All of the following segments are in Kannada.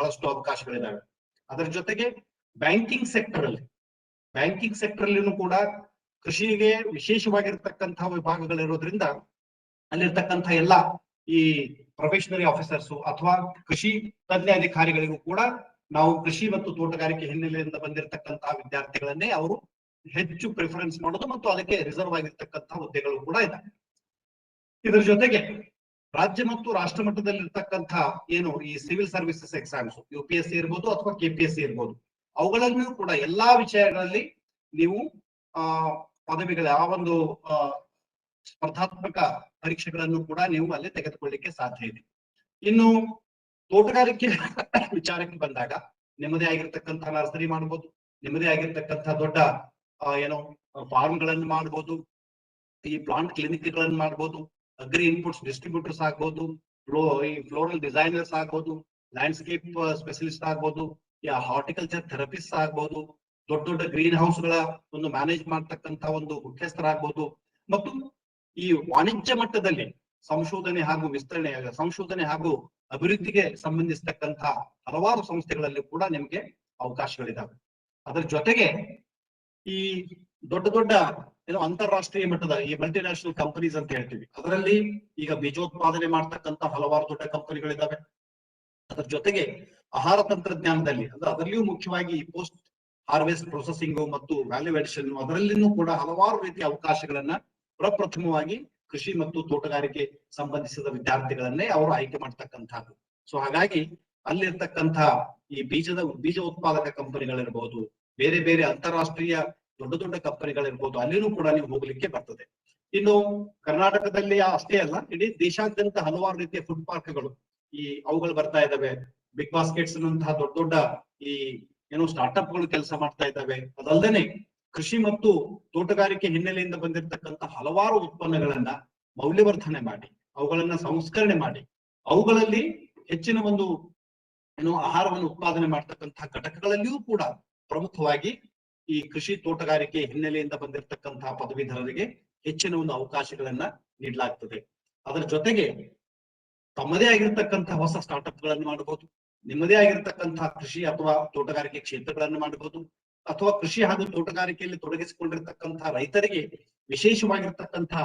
ಬಹಳಷ್ಟು ಅವಕಾಶಗಳಿದಾವೆ. ಅದರ ಜೊತೆಗೆ ಬ್ಯಾಂಕಿಂಗ್ ಸೆಕ್ಟರ್ ಅಲ್ಲಿನೂ ಕೂಡ ಕೃಷಿಗೆ ವಿಶೇಷವಾಗಿರ್ತಕ್ಕಂತಹ ವಿಭಾಗಗಳಿರೋದ್ರಿಂದ ಅಲ್ಲಿರ್ತಕ್ಕಂಥ ಎಲ್ಲ ಈ ಪ್ರೊಫೆಷನರಿ ಆಫೀಸರ್ಸ್ ಅಥವಾ ಕೃಷಿ ತಜ್ಞ ಅಧಿಕಾರಿಗಳಿಗೂ ಕೂಡ ನಾವು ಕೃಷಿ ಮತ್ತು ತೋಟಗಾರಿಕೆ ಹಿನ್ನೆಲೆಯಿಂದ ಬಂದಿರತಕ್ಕಂತಹ ವಿದ್ಯಾರ್ಥಿಗಳನ್ನೇ ಅವರು ಹೆಚ್ಚು ಪ್ರಿಫರೆನ್ಸ್ ಮಾಡೋದು ಮತ್ತು ಅದಕ್ಕೆ ರಿಸರ್ವ್ ಆಗಿರ್ತಕ್ಕಂತಹ ಹುದ್ದೆಗಳು ಕೂಡ ಇದ್ದಾವೆ. ಇದರ ಜೊತೆಗೆ ರಾಜ್ಯ ಮತ್ತು ರಾಷ್ಟ್ರ ಮಟ್ಟದಲ್ಲಿ ಇರ್ತಕ್ಕಂಥ ಏನು ಈ ಸಿವಿಲ್ ಸರ್ವಿಸಸ್ ಎಕ್ಸಾಮ್ಸ್ UPSC ಇರ್ಬೋದು ಅಥವಾ KPSC ಇರ್ಬೋದು, ಅವುಗಳಲ್ಲೂ ಕೂಡ ಎಲ್ಲಾ ವಿಷಯಗಳಲ್ಲಿ ನೀವು ಪದವಿಗಳ ಆ ಒಂದು ಸ್ಪರ್ಧಾತ್ಮಕ ಪರೀಕ್ಷೆಗಳನ್ನು ಕೂಡ ನೀವು ಅಲ್ಲಿ ತೆಗೆದುಕೊಳ್ಳಿಕ್ಕೆ ಸಾಧ್ಯ ಇದೆ. ಇನ್ನು ತೋಟಗಾರಿಕೆ ವಿಚಾರಕ್ಕೆ ಬಂದಾಗ ನಿಮ್ಮದೇ ಆಗಿರ್ತಕ್ಕಂಥ ನರ್ಸರಿ ಮಾಡ್ಬೋದು, ನಿಮ್ಮದೇ ಆಗಿರ್ತಕ್ಕಂಥ ದೊಡ್ಡ ಏನೋ ಫಾರ್ಮ್ಗಳನ್ನು ಮಾಡ್ಬೋದು, ಈ ಪ್ಲಾಂಟ್ ಕ್ಲಿನಿಕ್ಗಳನ್ನು ಮಾಡ್ಬೋದು, ಅಗ್ರಿ ಇನ್ಪುಟ್ಸ್ ಡಿಸ್ಟ್ರಿಬ್ಯೂಟರ್ಸ್ ಆಗ್ಬೋದು, ಈ ಫ್ಲೋರಲ್ ಡಿಸೈನರ್ಸ್ ಆಗ್ಬೋದು, ಲ್ಯಾಂಡ್ಸ್ಕೇಪ್ ಸ್ಪೆಷಲಿಸ್ಟ್ ಆಗ್ಬೋದು, ಹಾರ್ಟಿಕಲ್ಚರ್ ಥೆರಪಿಸ್ಟ್ ಆಗ್ಬೋದು, ದೊಡ್ಡ ದೊಡ್ಡ ಗ್ರೀನ್ ಹೌಸ್ ಗಳ ಒಂದು ಮ್ಯಾನೇಜ್ ಮಾಡ್ತಕ್ಕಂಥ ಒಂದು ಮುಖ್ಯಸ್ಥರಾಗ್ಬೋದು, ಮತ್ತು ಈ ವಾಣಿಜ್ಯ ಮಟ್ಟದಲ್ಲಿ ಸಂಶೋಧನೆ ಹಾಗೂ ವಿಸ್ತರಣೆ, ಸಂಶೋಧನೆ ಹಾಗೂ ಅಭಿವೃದ್ಧಿಗೆ ಸಂಬಂಧಿಸತಕ್ಕಂಥ ಹಲವಾರು ಸಂಸ್ಥೆಗಳಲ್ಲಿ ಕೂಡ ನಿಮ್ಗೆ ಅವಕಾಶಗಳಿದಾವೆ. ಅದರ ಜೊತೆಗೆ ಈ ದೊಡ್ಡ ದೊಡ್ಡ ಏನೋ ಅಂತಾರಾಷ್ಟ್ರೀಯ ಮಟ್ಟದ ಈ ಮಲ್ಟಿನ್ಯಾಷನಲ್ ಕಂಪನೀಸ್ ಅಂತ ಹೇಳ್ತೀವಿ, ಅದರಲ್ಲಿ ಈಗ ಬೀಜೋತ್ಪಾದನೆ ಮಾಡ್ತಕ್ಕಂಥ ಹಲವಾರು ದೊಡ್ಡ ಕಂಪನಿಗಳಿದಾವೆ. ಅದರ ಜೊತೆಗೆ ಆಹಾರ ತಂತ್ರಜ್ಞಾನದಲ್ಲಿ ಅಂದ್ರೆ ಅದರಲ್ಲಿಯೂ ಮುಖ್ಯವಾಗಿ ಪೋಸ್ಟ್ ಹಾರ್ವೆಸ್ಟ್ ಪ್ರೊಸೆಸಿಂಗ್ ಮತ್ತು ವ್ಯಾಲ್ಯೂ ಅಡಿಷನ್, ಅದರಲ್ಲಿನೂ ಕೂಡ ಹಲವಾರು ರೀತಿಯ ಅವಕಾಶಗಳನ್ನ ಪ್ರಪ್ರಥಮವಾಗಿ ಕೃಷಿ ಮತ್ತು ತೋಟಗಾರಿಕೆ ಸಂಬಂಧಿಸಿದ ವಿದ್ಯಾರ್ಥಿಗಳನ್ನೇ ಅವರು ಆಯ್ಕೆ ಮಾಡ್ತಕ್ಕಂಥದ್ದು. ಸೊ ಹಾಗಾಗಿ ಅಲ್ಲಿರ್ತಕ್ಕಂಥ ಈ ಬೀಜ ಉತ್ಪಾದಕ ಕಂಪನಿಗಳಿರ್ಬೋದು, ಬೇರೆ ಬೇರೆ ಅಂತಾರಾಷ್ಟ್ರೀಯ ದೊಡ್ಡ ದೊಡ್ಡ ಕಂಪನಿಗಳಿರ್ಬೋದು, ಅಲ್ಲಿನೂ ಕೂಡ ನೀವು ಹೋಗ್ಲಿಕ್ಕೆ ಬರ್ತದೆ. ಇನ್ನು ಕರ್ನಾಟಕದಲ್ಲಿ ಅಷ್ಟೇ ಅಲ್ಲ, ಇಡೀ ದೇಶಾದ್ಯಂತ ಹಲವಾರು ರೀತಿಯ ಫುಡ್ ಪಾರ್ಕ್ಗಳು ಅವುಗಳು ಬರ್ತಾ ಇದಾವೆ. ಬಿಗ್ ಬಾಸ್ಕೆಟ್ಸ್ ನಂತಹ ದೊಡ್ಡ ದೊಡ್ಡ ಈ ಏನೋ ಸ್ಟಾರ್ಟ್ಅಪ್ ಗಳು ಕೆಲಸ ಮಾಡ್ತಾ ಇದ್ದಾವೆ. ಅದಲ್ಲದೆ ಕೃಷಿ ಮತ್ತು ತೋಟಗಾರಿಕೆ ಹಿನ್ನೆಲೆಯಿಂದ ಬಂದಿರತಕ್ಕಂಥ ಹಲವಾರು ಉತ್ಪನ್ನಗಳನ್ನ ಮೌಲ್ಯವರ್ಧನೆ ಮಾಡಿ, ಅವುಗಳನ್ನ ಸಂಸ್ಕರಣೆ ಮಾಡಿ, ಅವುಗಳಲ್ಲಿ ಹೆಚ್ಚಿನ ಒಂದು ಏನು ಆಹಾರವನ್ನು ಉತ್ಪಾದನೆ ಮಾಡ್ತಕ್ಕಂತಹ ಘಟಕಗಳಲ್ಲಿಯೂ ಕೂಡ ಪ್ರಮುಖವಾಗಿ ಈ ಕೃಷಿ ತೋಟಗಾರಿಕೆ ಹಿನ್ನೆಲೆಯಿಂದ ಬಂದಿರತಕ್ಕಂತಹ ಪದವೀಧರರಿಗೆ ಹೆಚ್ಚಿನ ಒಂದು ಅವಕಾಶಗಳನ್ನ ನೀಡಲಾಗ್ತದೆ. ಅದರ ಜೊತೆಗೆ ತಮ್ಮದೇ ಆಗಿರ್ತಕ್ಕಂತಹ ಹೊಸ ಸ್ಟಾರ್ಟ್ಅಪ್ ಗಳನ್ನು ಮಾಡಬಹುದು, ನಿಮ್ಮದೇ ಆಗಿರ್ತಕ್ಕಂತಹ ಕೃಷಿ ಅಥವಾ ತೋಟಗಾರಿಕೆ ಕ್ಷೇತ್ರಗಳನ್ನು ಮಾಡಬಹುದು, ಅಥವಾ ಕೃಷಿ ಹಾಗೂ ತೋಟಗಾರಿಕೆಯಲ್ಲಿ ತೊಡಗಿಸಿಕೊಂಡಿರ್ತಕ್ಕಂತಹ ರೈತರಿಗೆ ವಿಶೇಷವಾಗಿರ್ತಕ್ಕಂತಹ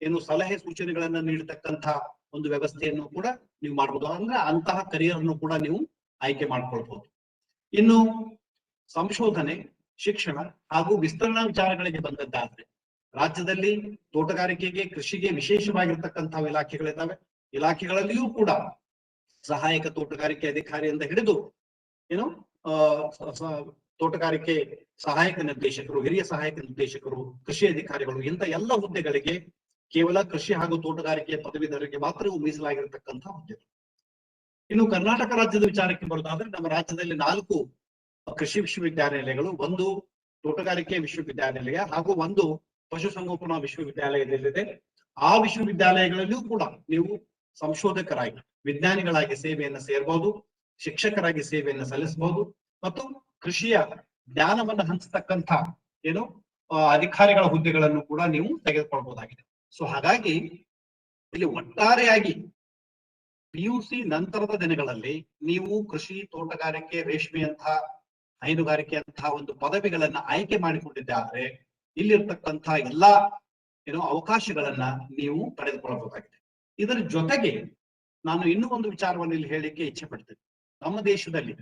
ಏನು ಸಲಹೆ ಸೂಚನೆಗಳನ್ನ ನೀಡತಕ್ಕಂಥ ಒಂದು ವ್ಯವಸ್ಥೆಯನ್ನು ಕೂಡ ನೀವು ಮಾಡಬಹುದು. ಅಂದ್ರೆ ಅಂತಹ ಕರಿಯರ್ ಅನ್ನು ಕೂಡ ನೀವು ಆಯ್ಕೆ ಮಾಡ್ಕೊಳ್ಬಹುದು. ಇನ್ನು ಸಂಶೋಧನೆ, ಶಿಕ್ಷಣ ಹಾಗೂ ವಿಸ್ತರಣಾ ವಿಚಾರಗಳಿಗೆ ಬಂದದ್ದಾದ್ರೆ ರಾಜ್ಯದಲ್ಲಿ ತೋಟಗಾರಿಕೆಗೆ, ಕೃಷಿಗೆ ವಿಶೇಷವಾಗಿರ್ತಕ್ಕಂತಹ ಇಲಾಖೆಗಳಿದ್ದಾವೆ. ಇಲಾಖೆಗಳಲ್ಲಿಯೂ ಕೂಡ ಸಹಾಯಕ ತೋಟಗಾರಿಕೆ ಅಧಿಕಾರಿಯಿಂದ ಹಿಡಿದು ಏನು ತೋಟಗಾರಿಕೆ ಸಹಾಯಕ ನಿರ್ದೇಶಕರು, ಹಿರಿಯ ಸಹಾಯಕ ನಿರ್ದೇಶಕರು, ಕೃಷಿ ಅಧಿಕಾರಿಗಳು, ಇಂಥ ಎಲ್ಲ ಹುದ್ದೆಗಳಿಗೆ ಕೇವಲ ಕೃಷಿ ಹಾಗೂ ತೋಟಗಾರಿಕೆಯ ಪದವೀಧರರಿಗೆ ಮಾತ್ರ ಮೀಸಲಾಗಿರ್ತಕ್ಕಂತಹ ಹುದ್ದೆಗಳು. ಇನ್ನು ಕರ್ನಾಟಕ ರಾಜ್ಯದ ವಿಚಾರಕ್ಕೆ ಬರೋದಾದ್ರೆ ನಮ್ಮ ರಾಜ್ಯದಲ್ಲಿ 4 ಕೃಷಿ ವಿಶ್ವವಿದ್ಯಾನಿಲಯಗಳು, 1 ತೋಟಗಾರಿಕೆ ವಿಶ್ವವಿದ್ಯಾನಿಲಯ ಹಾಗೂ 1 ಪಶುಸಂಗೋಪನಾ ವಿಶ್ವವಿದ್ಯಾಲಯದಲ್ಲಿದೆ. ಆ ವಿಶ್ವವಿದ್ಯಾಲಯಗಳಲ್ಲಿಯೂ ಕೂಡ ನೀವು ಸಂಶೋಧಕರಾಗಿ, ವಿಜ್ಞಾನಿಗಳಾಗಿ ಸೇವೆಯನ್ನು ಸೇರ್ಬೋದು, ಶಿಕ್ಷಕರಾಗಿ ಸೇವೆಯನ್ನು ಸಲ್ಲಿಸಬಹುದು, ಮತ್ತು ಕೃಷಿಯ ಜ್ಞಾನವನ್ನು ಹಂಚತಕ್ಕಂಥ ಏನು ಅಧಿಕಾರಿಗಳ ಹುದ್ದೆಗಳನ್ನು ಕೂಡ ನೀವು ತೆಗೆದುಕೊಳ್ಬಹುದಾಗಿದೆ. ಸೊ ಹಾಗಾಗಿ ಇಲ್ಲಿ ಒಟ್ಟಾರೆಯಾಗಿ PUC ನಂತರದ ದಿನಗಳಲ್ಲಿ ನೀವು ಕೃಷಿ, ತೋಟಗಾರಿಕೆ, ರೇಷ್ಮೆಯಂತಹ, ಹೈನುಗಾರಿಕೆಯಂತಹ ಒಂದು ಪದವಿಗಳನ್ನ ಆಯ್ಕೆ ಮಾಡಿಕೊಂಡಿದ್ದಾದ್ರೆ ಇಲ್ಲಿರ್ತಕ್ಕಂಥ ಎಲ್ಲಾ ಅವಕಾಶಗಳನ್ನ ನೀವು ಪಡೆದುಕೊಳ್ಳಬಹುದಾಗಿದೆ. ಇದರ ಜೊತೆಗೆ ನಾನು ಇನ್ನೂ ಒಂದು ವಿಚಾರವನ್ನು ಇಲ್ಲಿ ಹೇಳಲಿಕ್ಕೆ ಇಚ್ಛೆ ಪಡ್ತೇನೆ. ನಮ್ಮ ದೇಶದಲ್ಲಿ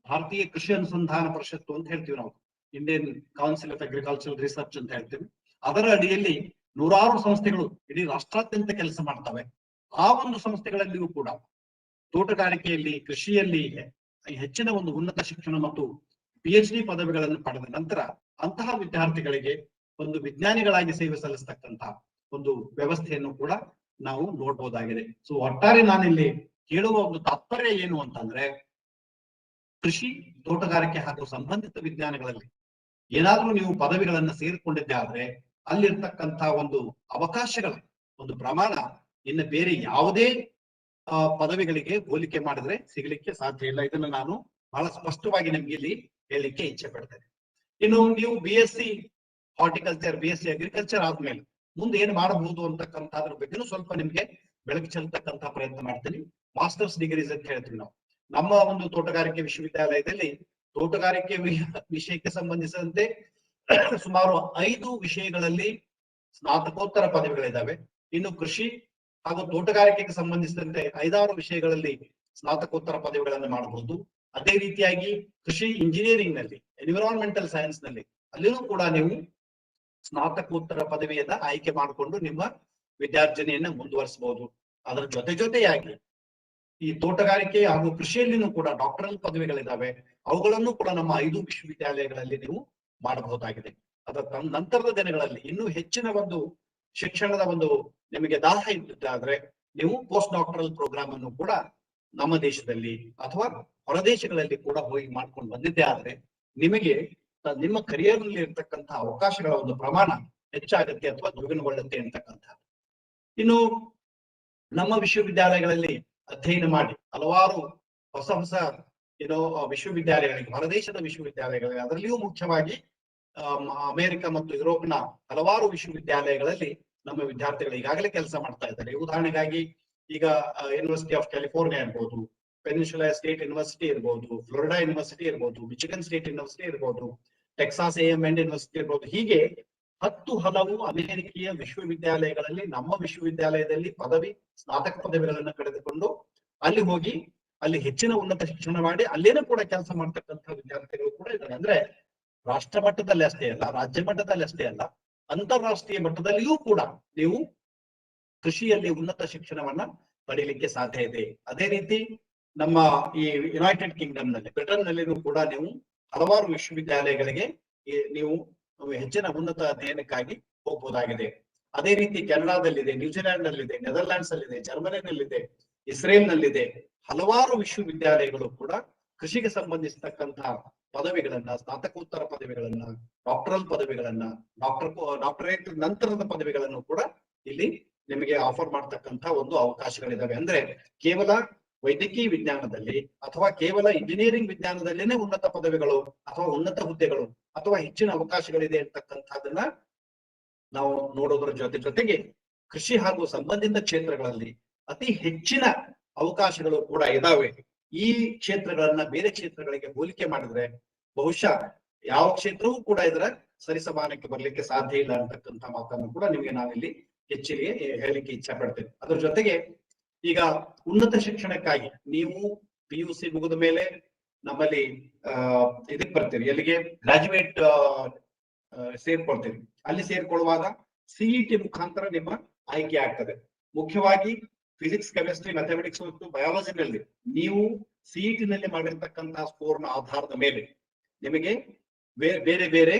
ಭಾರತೀಯ ಕೃಷಿ ಅನುಸಂಧಾನ ಪರಿಷತ್ತು ಅಂತ ಹೇಳ್ತೀವಿ ನಾವು, Indian council of agricultural research ಅಂತ ಹೇಳ್ತೀವಿ. ಅದರ ಅಡಿಯಲ್ಲಿ 100 ಸಂಸ್ಥೆಗಳು ಇಡೀ ರಾಷ್ಟ್ರಾದ್ಯಂತ ಕೆಲಸ ಮಾಡ್ತವೆ. ಆ ಒಂದು ಸಂಸ್ಥೆಗಳಲ್ಲಿಯೂ ಕೂಡ ತೋಟಗಾರಿಕೆಯಲ್ಲಿ, ಕೃಷಿಯಲ್ಲಿ ಹೆಚ್ಚಿನ ಒಂದು ಉನ್ನತ ಶಿಕ್ಷಣ ಮತ್ತು PhD ಪದವಿಗಳನ್ನು ಪಡೆದ ನಂತರ ಅಂತಹ ವಿದ್ಯಾರ್ಥಿಗಳಿಗೆ ಒಂದು ವಿಜ್ಞಾನಿಗಳಾಗಿ ಸೇವೆ ಸಲ್ಲಿಸತಕ್ಕಂತಹ ಒಂದು ವ್ಯವಸ್ಥೆಯನ್ನು ಕೂಡ ನಾವು ನೋಡ್ಬೋದಾಗಿದೆ. ಸೊ ಒಟ್ಟಾರೆ ನಾನಿಲ್ಲಿ ಹೇಳುವ ಒಂದು ತಾತ್ಪರ್ಯ ಏನು ಅಂತಂದ್ರೆ, ಕೃಷಿ, ತೋಟಗಾರಿಕೆ ಹಾಗೂ ಸಂಬಂಧಿತ ವಿಜ್ಞಾನಗಳಲ್ಲಿ ಏನಾದ್ರೂ ನೀವು ಪದವಿಗಳನ್ನ ಸೇರಿಕೊಂಡಿದ್ದೆ ಆದ್ರೆ ಅಲ್ಲಿರ್ತಕ್ಕಂಥ ಒಂದು ಅವಕಾಶಗಳ ಒಂದು ಪ್ರಮಾಣ ಇನ್ನು ಬೇರೆ ಯಾವುದೇ ಪದವಿಗಳಿಗೆ ಹೋಲಿಕೆ ಮಾಡಿದ್ರೆ ಸಿಗಲಿಕ್ಕೆ ಸಾಧ್ಯ ಇಲ್ಲ. ಇದನ್ನು ನಾನು ಬಹಳ ಸ್ಪಷ್ಟವಾಗಿ ನಿಮ್ಗೆ ಇಲ್ಲಿ ಹೇಳಲಿಕ್ಕೆ ಇಚ್ಛೆ ಪಡ್ತೇನೆ. ಇನ್ನು ನೀವು BSc ಹಾರ್ಟಿಕಲ್ಚರ್, BSc ಅಗ್ರಿಕಲ್ಚರ್ ಆದ್ಮೇಲೆ ಮುಂದೆ ಏನ್ ಮಾಡಬಹುದು ಅಂತಕ್ಕಂಥದ್ರ ಬಗ್ಗೆನೂ ಸ್ವಲ್ಪ ನಿಮ್ಗೆ ಬೆಳಕು ಚೆಲ್ತಕ್ಕಂಥ ಪ್ರಯತ್ನ ಮಾಡ್ತೀನಿ. ಮಾಸ್ಟರ್ಸ್ ಡಿಗ್ರೀಸ್ ಅಂತ ಹೇಳ್ತೀವಿ ನಾವು. ನಮ್ಮ ಒಂದು ತೋಟಗಾರಿಕೆ ವಿಶ್ವವಿದ್ಯಾಲಯದಲ್ಲಿ ತೋಟಗಾರಿಕೆ ವಿಷಯಕ್ಕೆ ಸಂಬಂಧಿಸಿದಂತೆ ಸುಮಾರು 5 ವಿಷಯಗಳಲ್ಲಿ ಸ್ನಾತಕೋತ್ತರ ಪದವಿಗಳಿದ್ದಾವೆ. ಇನ್ನು ಕೃಷಿ ಹಾಗೂ ತೋಟಗಾರಿಕೆಗೆ ಸಂಬಂಧಿಸಿದಂತೆ 5-6 ವಿಷಯಗಳಲ್ಲಿ ಸ್ನಾತಕೋತ್ತರ ಪದವಿಗಳನ್ನು ಮಾಡಬಹುದು. ಅದೇ ರೀತಿಯಾಗಿ ಕೃಷಿ ಇಂಜಿನಿಯರಿಂಗ್ ನಲ್ಲಿ, ಎನ್ವಿರಾನ್ಮೆಂಟಲ್ ಸೈನ್ಸ್ ನಲ್ಲಿ ಅಲ್ಲಿಯೂ ಕೂಡ ನೀವು ಸ್ನಾತಕೋತ್ತರ ಪದವಿಯನ್ನ ಆಯ್ಕೆ ಮಾಡಿಕೊಂಡು ನಿಮ್ಮ ವಿದ್ಯಾರ್ಜನೆಯನ್ನ ಮುಂದುವರಿಸಬಹುದು. ಅದರ ಜೊತೆಯಾಗಿ ಈ ತೋಟಗಾರಿಕೆ ಹಾಗೂ ಕೃಷಿಯಲ್ಲಿನೂ ಕೂಡ ಡಾಕ್ಟರಲ್ ಪದವಿಗಳಿದ್ದಾವೆ. ಅವುಗಳನ್ನು ಕೂಡ ನಮ್ಮ 5 ವಿಶ್ವವಿದ್ಯಾಲಯಗಳಲ್ಲಿ ನೀವು ಮಾಡಬಹುದಾಗಿದೆ. ಅದರ ನಂತರದ ದಿನಗಳಲ್ಲಿ ಇನ್ನೂ ಹೆಚ್ಚಿನ ಒಂದು ಶಿಕ್ಷಣದ ಒಂದು ನಿಮಗೆ ದಾಹ ಇದ್ದಾದ್ರೆ ನೀವು ಪೋಸ್ಟ್ ಡಾಕ್ಟರಲ್ ಪ್ರೋಗ್ರಾಮ್ ಅನ್ನು ಕೂಡ ನಮ್ಮ ದೇಶದಲ್ಲಿ ಅಥವಾ ಹೊರದೇಶಗಳಲ್ಲಿ ಕೂಡ ಹೋಗಿ ಮಾಡ್ಕೊಂಡು ಬಂದಿದ್ದೆ ಆದ್ರೆ ನಿಮಗೆ ನಿಮ್ಮ ಕರಿಯರ್ ನಲ್ಲಿ ಇರ್ತಕ್ಕಂತಹ ಅವಕಾಶಗಳ ಒಂದು ಪ್ರಮಾಣ ಹೆಚ್ಚಾಗುತ್ತೆ ಅಥವಾ ದ್ವಿಗುಣಗೊಳ್ಳುತ್ತೆ ಅಂತಕ್ಕಂಥ. ಇನ್ನು ನಮ್ಮ ವಿಶ್ವವಿದ್ಯಾಲಯಗಳಲ್ಲಿ ಅಧ್ಯಯನ ಮಾಡಿ ಹಲವಾರು ಹೊಸ ವಿಶ್ವವಿದ್ಯಾಲಯಗಳಿಗೆ, ಹೊರದೇಶದ ವಿಶ್ವವಿದ್ಯಾಲಯಗಳಿಗೆ, ಅದರಲ್ಲಿಯೂ ಮುಖ್ಯವಾಗಿ ಅಮೆರಿಕ ಮತ್ತು ಯುರೋಪ್ನ ಹಲವಾರು ವಿಶ್ವವಿದ್ಯಾಲಯಗಳಲ್ಲಿ ನಮ್ಮ ವಿದ್ಯಾರ್ಥಿಗಳು ಈಗಾಗಲೇ ಕೆಲಸ ಮಾಡ್ತಾ ಇದ್ದಾರೆ. ಉದಾಹರಣೆಗಾಗಿ ಈಗ ಯೂನಿವರ್ಸಿಟಿ ಆಫ್ ಕ್ಯಾಲಿಫೋರ್ನಿಯಾ ಇರ್ಬೋದು, ಪೆನಿನ್ಸುಲಾ ಸ್ಟೇಟ್ ಯೂನಿವರ್ಸಿಟಿ ಇರ್ಬೋದು, ಫ್ಲೋರಿಡಾ ಯೂನಿವರ್ಸಿಟಿ ಇರ್ಬೋದು, ಮಿಚಿಗನ್ ಸ್ಟೇಟ್ ಯೂನಿವರ್ಸಿಟಿ ಇರ್ಬೋದು, ಟೆಕ್ಸಾಸ್ A&M ಯೂನಿವರ್ಸಿಟಿ ಇರ್ಬೋದು. ಹೀಗೆ 10 ಹಲವು ಅಮೆರಿಕೀಯ ವಿಶ್ವವಿದ್ಯಾಲಯಗಳಲ್ಲಿ ನಮ್ಮ ವಿಶ್ವವಿದ್ಯಾಲಯದಲ್ಲಿ ಸ್ನಾತಕ ಪದವಿಗಳನ್ನು ಪಡೆದುಕೊಂಡು ಅಲ್ಲಿ ಹೋಗಿ ಅಲ್ಲಿ ಹೆಚ್ಚಿನ ಉನ್ನತ ಶಿಕ್ಷಣ ಮಾಡಿ ಅಲ್ಲೇನೂ ಕೂಡ ಕೆಲಸ ಮಾಡ್ತಕ್ಕಂಥ ವಿದ್ಯಾರ್ಥಿಗಳು ಕೂಡ ಇದ್ದಾರೆ. ಅಂದ್ರೆ ರಾಷ್ಟ್ರ ಮಟ್ಟದಲ್ಲಿ ಅಷ್ಟೇ ಅಲ್ಲ, ರಾಜ್ಯ ಮಟ್ಟದಲ್ಲಿ ಅಷ್ಟೇ ಅಲ್ಲ, ಅಂತಾರಾಷ್ಟ್ರೀಯ ಮಟ್ಟದಲ್ಲಿಯೂ ಕೂಡ ನೀವು ಕೃಷಿಯಲ್ಲಿ ಉನ್ನತ ಶಿಕ್ಷಣವನ್ನ ಪಡೀಲಿಕ್ಕೆ ಸಾಧ್ಯ ಇದೆ. ಅದೇ ರೀತಿ ನಮ್ಮ ಈ ಯುನೈಟೆಡ್ ಕಿಂಗ್ಡಮ್ ನಲ್ಲಿ, ಬ್ರಿಟನ್ ನಲ್ಲಿನೂ ಕೂಡ ನೀವು ಹಲವಾರು ವಿಶ್ವವಿದ್ಯಾಲಯಗಳಿಗೆ ನೀವು ಹೆಚ್ಚಿನ ಉನ್ನತ ಅಧ್ಯಯನಕ್ಕಾಗಿ ಹೋಗಬಹುದಾಗಿದೆ. ಅದೇ ರೀತಿ ಕೆನಡಾದಲ್ಲಿದೆ, ನ್ಯೂಜಿಲೆಂಡ್ ನಲ್ಲಿದೆ, ನೆದರ್ಲ್ಯಾಂಡ್ಸ್ ಅಲ್ಲಿದೆ, ಜರ್ಮನಿನಲ್ಲಿದೆ, ಇಸ್ರೇಲ್ ನಲ್ಲಿದೆ. ಹಲವಾರು ವಿಶ್ವವಿದ್ಯಾಲಯಗಳು ಕೂಡ ಕೃಷಿಗೆ ಸಂಬಂಧಿಸಿರ್ತಕ್ಕಂತಹ ಪದವಿಗಳನ್ನ, ಸ್ನಾತಕೋತ್ತರ ಪದವಿಗಳನ್ನ, ಡಾಕ್ಟರಲ್ ಪದವಿಗಳನ್ನ, ಡಾಕ್ಟರೇಟ್ ನಂತರದ ಪದವಿಗಳನ್ನು ಕೂಡ ಇಲ್ಲಿ ನಿಮಗೆ ಆಫರ್ ಮಾಡ್ತಕ್ಕಂಥ ಒಂದು ಅವಕಾಶಗಳಿದಾವೆ. ಅಂದ್ರೆ ಕೇವಲ ವೈದ್ಯಕೀಯ ವಿಜ್ಞಾನದಲ್ಲಿ ಅಥವಾ ಕೇವಲ ಇಂಜಿನಿಯರಿಂಗ್ ವಿಜ್ಞಾನದಲ್ಲೇನೆ ಉನ್ನತ ಪದವಿಗಳು ಅಥವಾ ಉನ್ನತ ಹುದ್ದೆಗಳು ಅಥವಾ ಹೆಚ್ಚಿನ ಅವಕಾಶಗಳಿದೆ ಅಂತಕ್ಕಂಥದ್ದನ್ನ ನಾವು ನೋಡೋದ್ರ ಜೊತೆಗೆ ಕೃಷಿ ಹಾಗೂ ಸಂಬಂಧಿತ ಕ್ಷೇತ್ರಗಳಲ್ಲಿ ಅತಿ ಹೆಚ್ಚಿನ ಅವಕಾಶಗಳು ಕೂಡ ಇದಾವೆ. ಈ ಕ್ಷೇತ್ರಗಳನ್ನ ಬೇರೆ ಕ್ಷೇತ್ರಗಳಿಗೆ ಹೋಲಿಕೆ ಮಾಡಿದ್ರೆ ಬಹುಶಃ ಯಾವ ಕ್ಷೇತ್ರವೂ ಕೂಡ ಇದರ ಸರಿಸಮಾನಕ್ಕೆ ಬರ್ಲಿಕ್ಕೆ ಸಾಧ್ಯ ಇಲ್ಲ ಅಂತಕ್ಕಂಥ ಮಾತನ್ನು ಕೂಡ ನಿಮಗೆ ನಾವಿಲ್ಲಿ ಹೆಚ್ಚಿಗೆ ಹೇಳಲಿಕ್ಕೆ ಇಚ್ಛೆ ಪಡ್ತೇನೆ. ಅದ್ರ ಜೊತೆಗೆ ಈಗ ಉನ್ನತ ಶಿಕ್ಷಣಕ್ಕಾಗಿ ನೀವು PUC ಮುಗಿದ ಮೇಲೆ ನಮ್ಮಲ್ಲಿ ಇದಕ್ಕೆ ಬರ್ತೀರಿ, ಎಲ್ಲಿಗೆ ಗ್ರಾಜುಯೇಟ್ ಸೇರ್ಕೊಳ್ತೀರಿ. ಅಲ್ಲಿ ಸೇರ್ಕೊಳ್ಳುವಾಗ CET ಮುಖಾಂತರ ನಿಮ್ಮ ಆಯ್ಕೆ ಆಗ್ತದೆ. ಮುಖ್ಯವಾಗಿ ಫಿಸಿಕ್ಸ್, ಕೆಮಿಸ್ಟ್ರಿ, ಮ್ಯಾಥಮೆಟಿಕ್ಸ್ ಮತ್ತು ಬಯಾಲಜಿನಲ್ಲಿ ನೀವು CET ನಲ್ಲಿ ಮಾಡಿರ್ತಕ್ಕಂತಹ ಸ್ಕೋರ್ನ ಆಧಾರದ ಮೇಲೆ ನಿಮಗೆ ಬೇರೆ ಬೇರೆ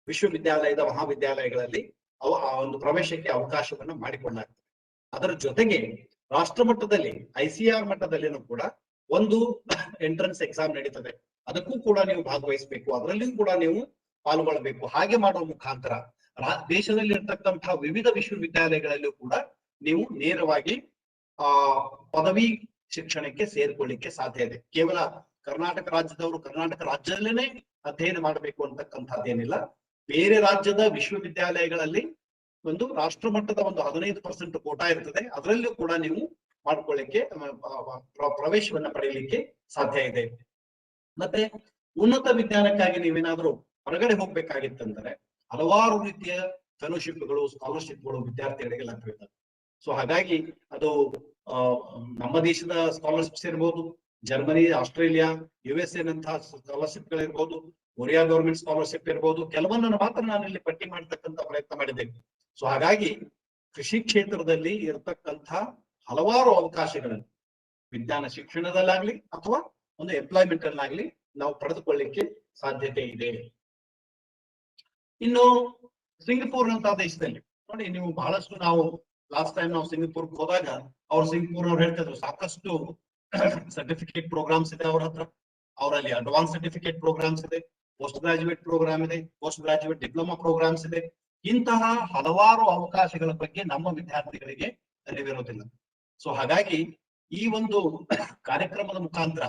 ವಿಶ್ವವಿದ್ಯಾಲಯದ ಮಹಾವಿದ್ಯಾಲಯಗಳಲ್ಲಿ ಒಂದು ಪ್ರವೇಶಕ್ಕೆ ಅವಕಾಶವನ್ನ ಮಾಡಿಕೊಳ್ಳಲಾಗ್ತದೆ. ಅದರ ಜೊತೆಗೆ ರಾಷ್ಟ್ರ ಮಟ್ಟದಲ್ಲಿ ICR ಮಟ್ಟದಲ್ಲಿನೂ ಕೂಡ ಒಂದು ಎಂಟ್ರೆನ್ಸ್ ಎಕ್ಸಾಮ್ ನಡೀತದೆ. ಅದಕ್ಕೂ ಕೂಡ ನೀವು ಭಾಗವಹಿಸಬೇಕು, ಅದರಲ್ಲಿಯೂ ಕೂಡ ನೀವು ಪಾಲ್ಗೊಳ್ಳಬೇಕು. ಹಾಗೆ ಮಾಡುವ ಮುಖಾಂತರ ದೇಶದಲ್ಲಿ ಇರ್ತಕ್ಕಂತಹ ವಿವಿಧ ವಿಶ್ವವಿದ್ಯಾಲಯಗಳಲ್ಲೂ ಕೂಡ ನೀವು ನೇರವಾಗಿ ಪದವಿ ಶಿಕ್ಷಣಕ್ಕೆ ಸೇರ್ಕೊಳ್ಳಿಕ್ಕೆ ಸಾಧ್ಯ ಇದೆ. ಕೇವಲ ಕರ್ನಾಟಕ ರಾಜ್ಯದವರು ಕರ್ನಾಟಕ ರಾಜ್ಯದಲ್ಲೇನೆ ಅಧ್ಯಯನ ಮಾಡಬೇಕು ಅಂತಕ್ಕಂಥದ್ದೇನಿಲ್ಲ. ಬೇರೆ ರಾಜ್ಯದ ವಿಶ್ವವಿದ್ಯಾಲಯಗಳಲ್ಲಿ ಒಂದು ರಾಷ್ಟ್ರ ಮಟ್ಟದ ಒಂದು 15% ಕೋಟಾ ಇರ್ತದೆ. ಅದರಲ್ಲೂ ಕೂಡ ನೀವು ಮಾಡ್ಕೊಳ್ಳಿಕ್ಕೆ ಪ್ರವೇಶವನ್ನ ಪಡೆಯಲಿಕ್ಕೆ ಸಾಧ್ಯ ಇದೆ. ಮತ್ತೆ ಉನ್ನತ ವಿಜ್ಞಾನಕ್ಕಾಗಿ ನೀವೇನಾದ್ರೂ ಹೊರಗಡೆ ಹೋಗ್ಬೇಕಾಗಿತ್ತಂದ್ರೆ ಹಲವಾರು ರೀತಿಯ ಫೆಲೋಶಿಪ್ಗಳು, ಸ್ಕಾಲರ್ಶಿಪ್ಗಳು ವಿದ್ಯಾರ್ಥಿಗಳಿಗೆ ಲಭ್ಯವಿದೆ. ಸೊ ಹಾಗಾಗಿ ಅದು ನಮ್ಮ ದೇಶದ ಸ್ಕಾಲರ್ಶಿಪ್ಸ್ ಇರ್ಬೋದು, ಜರ್ಮನಿ, ಆಸ್ಟ್ರೇಲಿಯಾ, USA ನಂತಹ ಸ್ಕಾಲರ್ಶಿಪ್ಗಳಿರ್ಬೋದು, ಕೊರಿಯಾ ಗವರ್ಮೆಂಟ್ ಸ್ಕಾಲರ್ಶಿಪ್ ಇರ್ಬೋದು, ಕೆಲವೊಂದನ್ನು ಮಾತ್ರ ನಾನು ಇಲ್ಲಿ ಪಟ್ಟಿ ಮಾಡ್ತಕ್ಕಂಥ ಪ್ರಯತ್ನ ಮಾಡಿದ್ದೇನೆ. ಸೊ ಹಾಗಾಗಿ ಕೃಷಿ ಕ್ಷೇತ್ರದಲ್ಲಿ ಇರತಕ್ಕಂಥ ಹಲವಾರು ಅವಕಾಶಗಳನ್ನು ವಿಜ್ಞಾನ ಶಿಕ್ಷಣದಲ್ಲಾಗ್ಲಿ ಅಥವಾ ಒಂದು ಎಂಪ್ಲಾಯ್ಮೆಂಟ್ ಅಲ್ಲಾಗ್ಲಿ ನಾವು ಪಡೆದುಕೊಳ್ಳಿಕ್ಕೆ ಸಾಧ್ಯತೆ ಇದೆ. ಇನ್ನು ಸಿಂಗಪೂರ್ನಂತಹ ದೇಶದಲ್ಲಿ ನೋಡಿ, ನೀವು ಬಹಳಷ್ಟು ನಾವು ಲಾಸ್ಟ್ ಟೈಮ್ ನಾವು ಸಿಂಗಪುರ್ಗೆ ಹೋದಾಗ ಸಿಂಗಪುರ್ ಅವ್ರು ಹೇಳ್ತಿದ್ರು ಸಾಕಷ್ಟು ಸರ್ಟಿಫಿಕೇಟ್ ಪ್ರೋಗ್ರಾಮ್ಸ್ ಇದೆ ಅವ್ರ ಹತ್ರ. ಅವರಲ್ಲಿ ಅಡ್ವಾನ್ಸ್ ಸರ್ಟಿಫಿಕೇಟ್ ಪ್ರೋಗ್ರಾಮ್ಸ್ ಇದೆ, ಪೋಸ್ಟ್ ಗ್ರಾಜುಯೇಟ್ ಪ್ರೋಗ್ರಾಮ್ ಇದೆ, ಪೋಸ್ಟ್ ಗ್ರಾಜುಯೇಟ್ ಡಿಪ್ಲೊಮಾ ಪ್ರೋಗ್ರಾಮ್ಸ್ ಇದೆ. ಇಂತಹ ಹಲವಾರು ಅವಕಾಶಗಳ ಬಗ್ಗೆ ನಮ್ಮ ವಿದ್ಯಾರ್ಥಿಗಳಿಗೆ ಅರಿವಿರೋದಿಲ್ಲ. ಸೊ ಹಾಗಾಗಿ ಈ ಒಂದು ಕಾರ್ಯಕ್ರಮದ ಮುಖಾಂತರ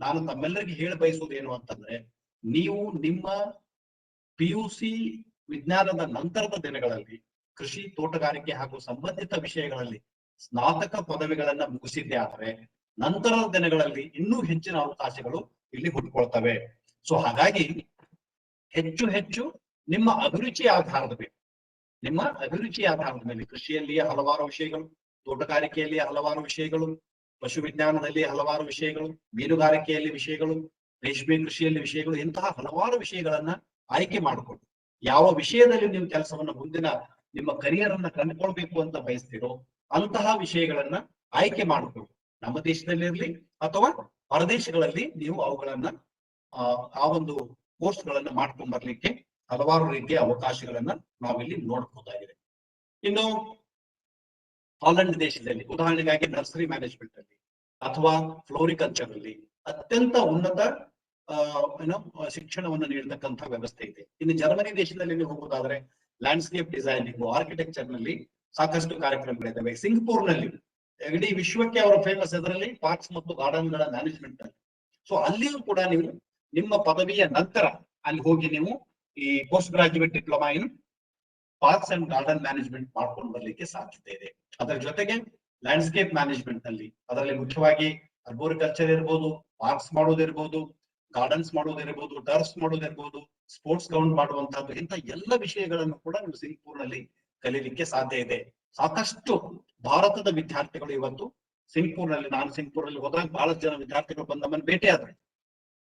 ನಾನು ತಮ್ಮೆಲ್ಲರಿಗೆ ಹೇಳ ಬಯಸುವುದು ಏನು ಅಂತಂದ್ರೆ, ನೀವು ನಿಮ್ಮ PUC ವಿಜ್ಞಾನದ ನಂತರದ ದಿನಗಳಲ್ಲಿ ಕೃಷಿ, ತೋಟಗಾರಿಕೆ ಹಾಗೂ ಸಂಬಂಧಿತ ವಿಷಯಗಳಲ್ಲಿ ಸ್ನಾತಕ ಪದವಿಗಳನ್ನ ಮುಗಿಸಿದ್ದೆ ಆದ್ರೆ ನಂತರದ ದಿನಗಳಲ್ಲಿ ಇನ್ನೂ ಹೆಚ್ಚಿನ ಅವಕಾಶಗಳು ಇಲ್ಲಿ ಹುಟ್ಟುಕೊಳ್ತವೆ. ಸೊ ಹಾಗಾಗಿ ಹೆಚ್ಚು ಹೆಚ್ಚು ನಿಮ್ಮ ಅಭಿರುಚಿಯ ಆಧಾರದ ಮೇಲೆ, ನಿಮ್ಮ ಅಭಿರುಚಿಯ ಆಧಾರದ ಮೇಲೆ ಕೃಷಿಯಲ್ಲಿಯೇ ಹಲವಾರು ವಿಷಯಗಳು, ತೋಟಗಾರಿಕೆಯಲ್ಲಿ ಹಲವಾರು ವಿಷಯಗಳು, ಪಶು ವಿಜ್ಞಾನದಲ್ಲಿ ಹಲವಾರು ವಿಷಯಗಳು, ಮೀನುಗಾರಿಕೆಯಲ್ಲಿ ವಿಷಯಗಳು, ರೇಷ್ಮೆ ಕೃಷಿಯಲ್ಲಿ ವಿಷಯಗಳು, ಇಂತಹ ಹಲವಾರು ವಿಷಯಗಳನ್ನ ಆಯ್ಕೆ ಮಾಡಿಕೊಂಡು ಯಾವ ವಿಷಯದಲ್ಲಿ ನೀವು ಕೆಲಸವನ್ನ ಮುಂದಿನ ನಿಮ್ಮ ಕರಿಯರ್ ಅನ್ನ ಕಂಡುಕೊಳ್ಬೇಕು ಅಂತ ಬಯಸ್ತೀರೋ ಅಂತಹ ವಿಷಯಗಳನ್ನ ಆಯ್ಕೆ ಮಾಡಿಕೊಂಡು ನಮ್ಮ ದೇಶದಲ್ಲಿರ್ಲಿ ಅಥವಾ ಹೊರದೇಶಗಳಲ್ಲಿ ನೀವು ಅವುಗಳನ್ನ ಆ ಒಂದು ಕೋರ್ಸ್ ಗಳನ್ನ ಮಾಡ್ಕೊಂಡ್ ಬರ್ಲಿಕ್ಕೆ ಹಲವಾರು ರೀತಿಯ ಅವಕಾಶಗಳನ್ನ ನಾವಿಲ್ಲಿ ನೋಡಬಹುದಾಗಿದೆ. ಇನ್ನು ಹಾಲೆಂಡ್ ದೇಶದಲ್ಲಿ ಉದಾಹರಣೆಗಾಗಿ ನರ್ಸರಿ ಮ್ಯಾನೇಜ್ಮೆಂಟ್ ಅಲ್ಲಿ ಅಥವಾ ಫ್ಲೋರಿಕಲ್ಚರ್ ಅಲ್ಲಿ ಅತ್ಯಂತ ಉನ್ನತ ಶಿಕ್ಷಣವನ್ನು ನೀಡತಕ್ಕಂಥ ವ್ಯವಸ್ಥೆ ಇದೆ. ಇನ್ನು ಜರ್ಮನಿ ದೇಶದಲ್ಲಿ ನೀವು ಹೋಗುವುದಾದ್ರೆ ಲ್ಯಾಂಡ್ಸ್ಕೇಪ್ ಡಿಸೈನಿಂಗ್, ಆರ್ಕಿಟೆಕ್ಚರ್ ನಲ್ಲಿ ಸಾಕಷ್ಟು ಕಾರ್ಯಕ್ರಮಗಳಿದ್ದಾವೆ. ಸಿಂಗಪೂರ್ ನಲ್ಲಿ ಇಡೀ ವಿಶ್ವಕ್ಕೆ ಅವರು ಫೇಮಸ್ ಅದರಲ್ಲಿ ಪಾರ್ಕ್ಸ್ ಮತ್ತು ಗಾರ್ಡನ್ ಗಳ ಮ್ಯಾನೇಜ್ಮೆಂಟ್ ಅಲ್ಲಿ. ಸೊ ಅಲ್ಲಿಯೂ ಕೂಡ ನೀವು ನಿಮ್ಮ ಪದವಿಯ ನಂತರ ಅಲ್ಲಿ ಹೋಗಿ ನೀವು ಈ post graduate diploma in parks and garden management ಮಾಡ್ಕೊಂಡು ಬರ್ಲಿಕ್ಕೆ ಸಾಧ್ಯತೆ ಇದೆ. ಅದರ ಜೊತೆಗೆ ಲ್ಯಾಂಡ್ಸ್ಕೇಪ್ ಮ್ಯಾನೇಜ್ಮೆಂಟ್ ನಲ್ಲಿ ಅದರಲ್ಲಿ ಮುಖ್ಯವಾಗಿ ಅರ್ಬೋರಿಕಲ್ಚರ್ ಇರ್ಬೋದು, ಪಾರ್ಕ್ಸ್ ಮಾಡೋದಿರ್ಬೋದು, ಗಾರ್ಡನ್ಸ್ ಮಾಡೋದಿರ್ಬೋದು, ಟರ್ಫ್ಸ್ ಮಾಡೋದಿರ್ಬೋದು, ಸ್ಪೋರ್ಟ್ಸ್ ಗ್ರೌಂಡ್ ಮಾಡುವಂತಹದ್ದು, ಇಂಥ ಎಲ್ಲ ವಿಷಯಗಳನ್ನು ಕೂಡ ನೀವು ಸಿಂಗಪೂರ್ ನಲ್ಲಿ ಕಲೀಲಿಕ್ಕೆ ಸಾಧ್ಯ ಇದೆ. ಸಾಕಷ್ಟು ಭಾರತದ ವಿದ್ಯಾರ್ಥಿಗಳು ಇವತ್ತು ಸಿಂಗಪೂರ್ ನಲ್ಲಿ, ನಾನು ಸಿಂಗಪೂರ್ ನಲ್ಲಿ ಹೋದಾಗ ಬಹಳಷ್ಟು ಜನ ವಿದ್ಯಾರ್ಥಿಗಳು ಬಂದು ನಮ್ಮನ್ನು ಭೇಟಿ ಆದ್ರೆ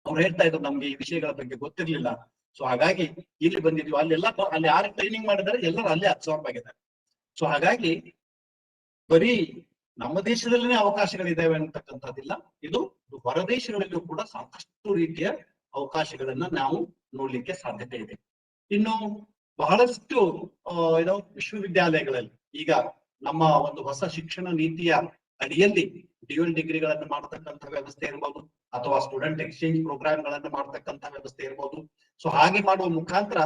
ಅವ್ರು ಹೇಳ್ತಾ ಇದ್ರು ನಮ್ಗೆ ಈ ವಿಷಯಗಳ ಬಗ್ಗೆ ಗೊತ್ತಿರ್ಲಿಲ್ಲ, ಸೊ ಹಾಗಾಗಿ ಇಲ್ಲಿ ಬಂದಿದ್ವಿ. ಅಲ್ಲಿ ಯಾರು ಟ್ರೈನಿಂಗ್ ಮಾಡಿದ್ದಾರೆ ಎಲ್ಲರೂ ಅಲ್ಲೇ ಅಬ್ಸಾರ್ಬ್ ಆಗಿದ್ದಾರೆ. ಸೊ ಹಾಗಾಗಿ ಬರೀ ನಮ್ಮ ದೇಶದಲ್ಲಿನೇ ಅವಕಾಶಗಳಿದ್ದಾವೆ ಅಂತಕ್ಕಂಥದ್ದಿಲ್ಲ, ಇದು ಹೊರದೇಶಗಳಲ್ಲೂ ಕೂಡ ಸಾಕಷ್ಟು ರೀತಿಯ ಅವಕಾಶಗಳನ್ನ ನಾವು ನೋಡ್ಲಿಕ್ಕೆ ಸಾಧ್ಯತೆ ಇದೆ. ಇನ್ನು ಬಹಳಷ್ಟು ವಿಶ್ವವಿದ್ಯಾಲಯಗಳಲ್ಲಿ ಈಗ ನಮ್ಮ ಒಂದು ಹೊಸ ಶಿಕ್ಷಣ ನೀತಿಯ ಅಡಿಯಲ್ಲಿ ಡ್ಯೂಯಲ್ ಡಿಗ್ರಿಗಳನ್ನು ಮಾಡತಕ್ಕಂಥ ವ್ಯವಸ್ಥೆ ಇರ್ಬೋದು, ಅಥವಾ ಸ್ಟೂಡೆಂಟ್ ಎಕ್ಸ್ಚೇಂಜ್ ಪ್ರೋಗ್ರಾಮ್ ಗಳನ್ನ ಮಾಡತಕ್ಕಂಥ ವ್ಯವಸ್ಥೆ ಇರ್ಬೋದು. ಸೊ ಹಾಗೆ ಮಾಡುವ ಮುಖಾಂತರ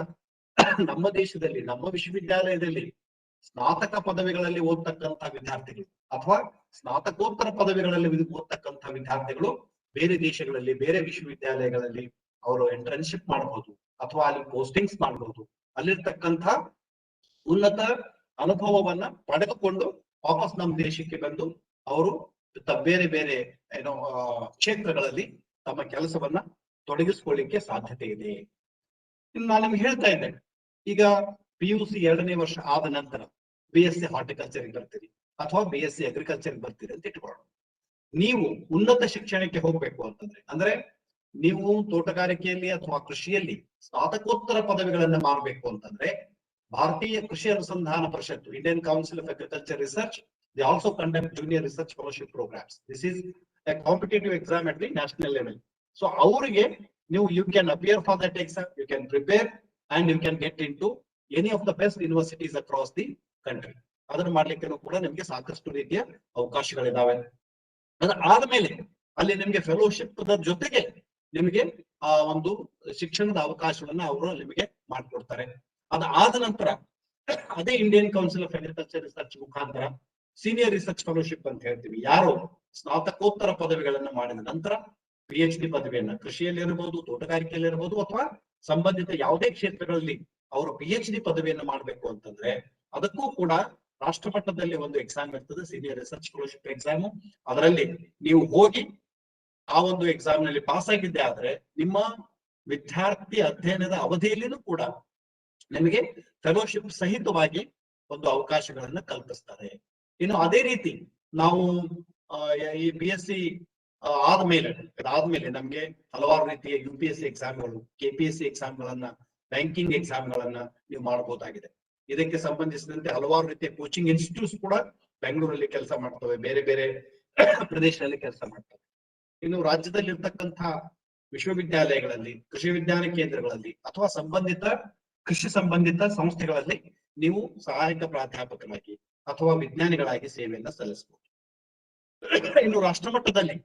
ನಮ್ಮ ದೇಶದಲ್ಲಿ, ನಮ್ಮ ವಿಶ್ವವಿದ್ಯಾಲಯದಲ್ಲಿ ಸ್ನಾತಕ ಪದವಿಗಳಲ್ಲಿ ಓದ್ತಕ್ಕಂಥ ವಿದ್ಯಾರ್ಥಿಗಳು ಅಥವಾ ಸ್ನಾತಕೋತ್ತರ ಪದವಿಗಳಲ್ಲಿ ಓದ್ತಕ್ಕಂಥ ವಿದ್ಯಾರ್ಥಿಗಳು ಬೇರೆ ದೇಶಗಳಲ್ಲಿ, ಬೇರೆ ವಿಶ್ವವಿದ್ಯಾಲಯಗಳಲ್ಲಿ ಅವರು ಇಂಟರ್ನ್ಶಿಪ್ ಮಾಡಬಹುದು ಅಥವಾ ಅಲ್ಲಿ ಪೋಸ್ಟಿಂಗ್ಸ್ ಮಾಡಬಹುದು. ಅಲ್ಲಿರ್ತಕ್ಕಂಥ ಉನ್ನತ ಅನುಭವವನ್ನ ಪಡೆದುಕೊಂಡು ವಾಪಸ್ ನಮ್ಮ ದೇಶಕ್ಕೆ ಬಂದು ಅವರು ಬೇರೆ ಬೇರೆ ಕ್ಷೇತ್ರಗಳಲ್ಲಿ ತಮ್ಮ ಕೆಲಸವನ್ನ ತೊಡಗಿಸ್ಕೊಳ್ಳಿಕ್ಕೆ ಸಾಧ್ಯತೆ ಇದೆ. ಇನ್ನು ನಾನು ನಿಮ್ಗೆ ಹೇಳ್ತಾ ಇದ್ದೆ, ಈಗ PUC 2ನೇ ವರ್ಷ ಆದ ನಂತರ BSc ಹಾರ್ಟಿಕಲ್ಚರ್ ಬರ್ತೀರಿ ಅಥವಾ BSc ಅಗ್ರಿಕಲ್ಚರ್ ಬರ್ತೀರಿ ಅಂತ ಇಟ್ಕೊಳ್ಳೋಣ. ನೀವು ಉನ್ನತ ಶಿಕ್ಷಣಕ್ಕೆ ಹೋಗ್ಬೇಕು ಅಂತಂದ್ರೆ, ಅಂದ್ರೆ ನೀವು ತೋಟಗಾರಿಕೆಯಲ್ಲಿ ಅಥವಾ ಕೃಷಿಯಲ್ಲಿ ಸ್ನಾತಕೋತ್ತರ ಪದವಿಗಳನ್ನ ಮಾಡಬೇಕು ಅಂತಂದ್ರೆ ಭಾರತೀಯ ಕೃಷಿ ಅನುಸಂಧಾನ ಪರಿಷತ್ತು, Indian council of agriculture research, they also conduct junior research fellowship programs. This is a competitive exam at the national level. So ಅವರಿಗೆ ನೀವು you can appear for that exam, you can prepare and you can get into any of the best universities across the country. ಅದನ್ನ ಮಾಡ್ಲಿಕ್ಕೆ ಕೂಡ ನಿಮ್ಗೆ ಸಾಕಷ್ಟು ರೀತಿಯ ಅವಕಾಶಗಳಿದಾವೆ. ಆದ್ಮೇಲೆ ಅಲ್ಲಿ ನಿಮ್ಗೆ ಫೆಲೋಶಿಪ್ ಜೊತೆಗೆ ನಿಮಗೆ ಆ ಒಂದು ಶಿಕ್ಷಣದ ಅವಕಾಶವನ್ನ ಅವರು ನಿಮಗೆ ಮಾಡ್ಕೊಡ್ತಾರೆ. ಅದಾದ ನಂತರ ಅದೇ Indian council of agriculture research ಮುಖಾಂತರ ಸೀನಿಯರ್ ರಿಸರ್ಚ್ ಫೆಲೋಶಿಪ್ ಅಂತ ಹೇಳ್ತೀವಿ. ಯಾರು ಸ್ನಾತಕೋತ್ತರ ಪದವಿಗಳನ್ನ ಮಾಡಿದ ನಂತರ PhD ಪದವಿಯನ್ನ ಕೃಷಿಯಲ್ಲಿ ಇರಬಹುದು, ತೋಟಗಾರಿಕೆಯಲ್ಲಿ ಇರಬಹುದು ಅಥವಾ ಸಂಬಂಧಿತ ಯಾವುದೇ ಕ್ಷೇತ್ರಗಳಲ್ಲಿ ಅವರು PhD ಪದವಿಯನ್ನು ಮಾಡಬೇಕು ಅಂತಂದ್ರೆ ಅದಕ್ಕೂ ಕೂಡ ರಾಷ್ಟ್ರ ಮಟ್ಟದಲ್ಲಿ ಒಂದು ಎಕ್ಸಾಮ್ ಇರ್ತದೆ, ಸೀನಿಯರ್ ರಿಸರ್ಚ್ ಫೆಲೋಶಿಪ್ ಎಕ್ಸಾಮ್. ಅದರಲ್ಲಿ ನೀವು ಹೋಗಿ ಆ ಒಂದು ಎಕ್ಸಾಮ್ ನಲ್ಲಿ ಪಾಸ್ ಆಗಿದ್ದೆ ಆದ್ರೆ ನಿಮ್ಮ ವಿದ್ಯಾರ್ಥಿ ಅಧ್ಯಯನದ ಅವಧಿಯಲ್ಲಿನೂ ಕೂಡ ನಿಮಗೆ ಫೆಲೋಶಿಪ್ ಸಹಿತವಾಗಿ ಒಂದು ಅವಕಾಶಗಳನ್ನ ಕಲ್ಪಿಸ್ತಾರೆ. ಇನ್ನು ಅದೇ ರೀತಿ ನಾವು ಈ BSc ಅದಾದ್ಮೇಲೆ ನಮ್ಗೆ ಹಲವಾರು ರೀತಿಯ UPSC ಎಕ್ಸಾಮ್ಗಳು, KPSC ಎಕ್ಸಾಮ್ಗಳನ್ನ, ಬ್ಯಾಂಕಿಂಗ್ ಎಕ್ಸಾಮ್ಗಳನ್ನ ನೀವು ಮಾಡಬಹುದಾಗಿದೆ. ಇದಕ್ಕೆ ಸಂಬಂಧಿಸಿದಂತೆ ಹಲವಾರು ರೀತಿಯ ಕೋಚಿಂಗ್ ಇನ್ಸ್ಟಿಟ್ಯೂಟ್ಸ್ ಕೂಡ ಬೆಂಗಳೂರಲ್ಲಿ ಕೆಲಸ ಮಾಡ್ತವೆ, ಬೇರೆ ಬೇರೆ ಪ್ರದೇಶದಲ್ಲಿ ಕೆಲಸ ಮಾಡ್ತವೆ. ಇನ್ನು ರಾಜ್ಯದಲ್ಲಿ ಇರ್ತಕ್ಕಂಥ ವಿಶ್ವವಿದ್ಯಾಲಯಗಳಲ್ಲಿ, ಕೃಷಿ ವಿಜ್ಞಾನ ಕೇಂದ್ರಗಳಲ್ಲಿ ಅಥವಾ ಕೃಷಿ ಸಂಬಂಧಿತ ಸಂಸ್ಥೆಗಳಲ್ಲಿ ನೀವು ಸಹಾಯಕ ಪ್ರಾಧ್ಯಾಪಕರಾಗಿ ಅಥವಾ ವಿಜ್ಞಾನಿಗಳಾಗಿ ಸೇವೆಯನ್ನ ಸಲ್ಲಿಸಬಹುದು. ಇನ್ನು ರಾಷ್ಟ್ರ ಮಟ್ಟದಲ್ಲಿ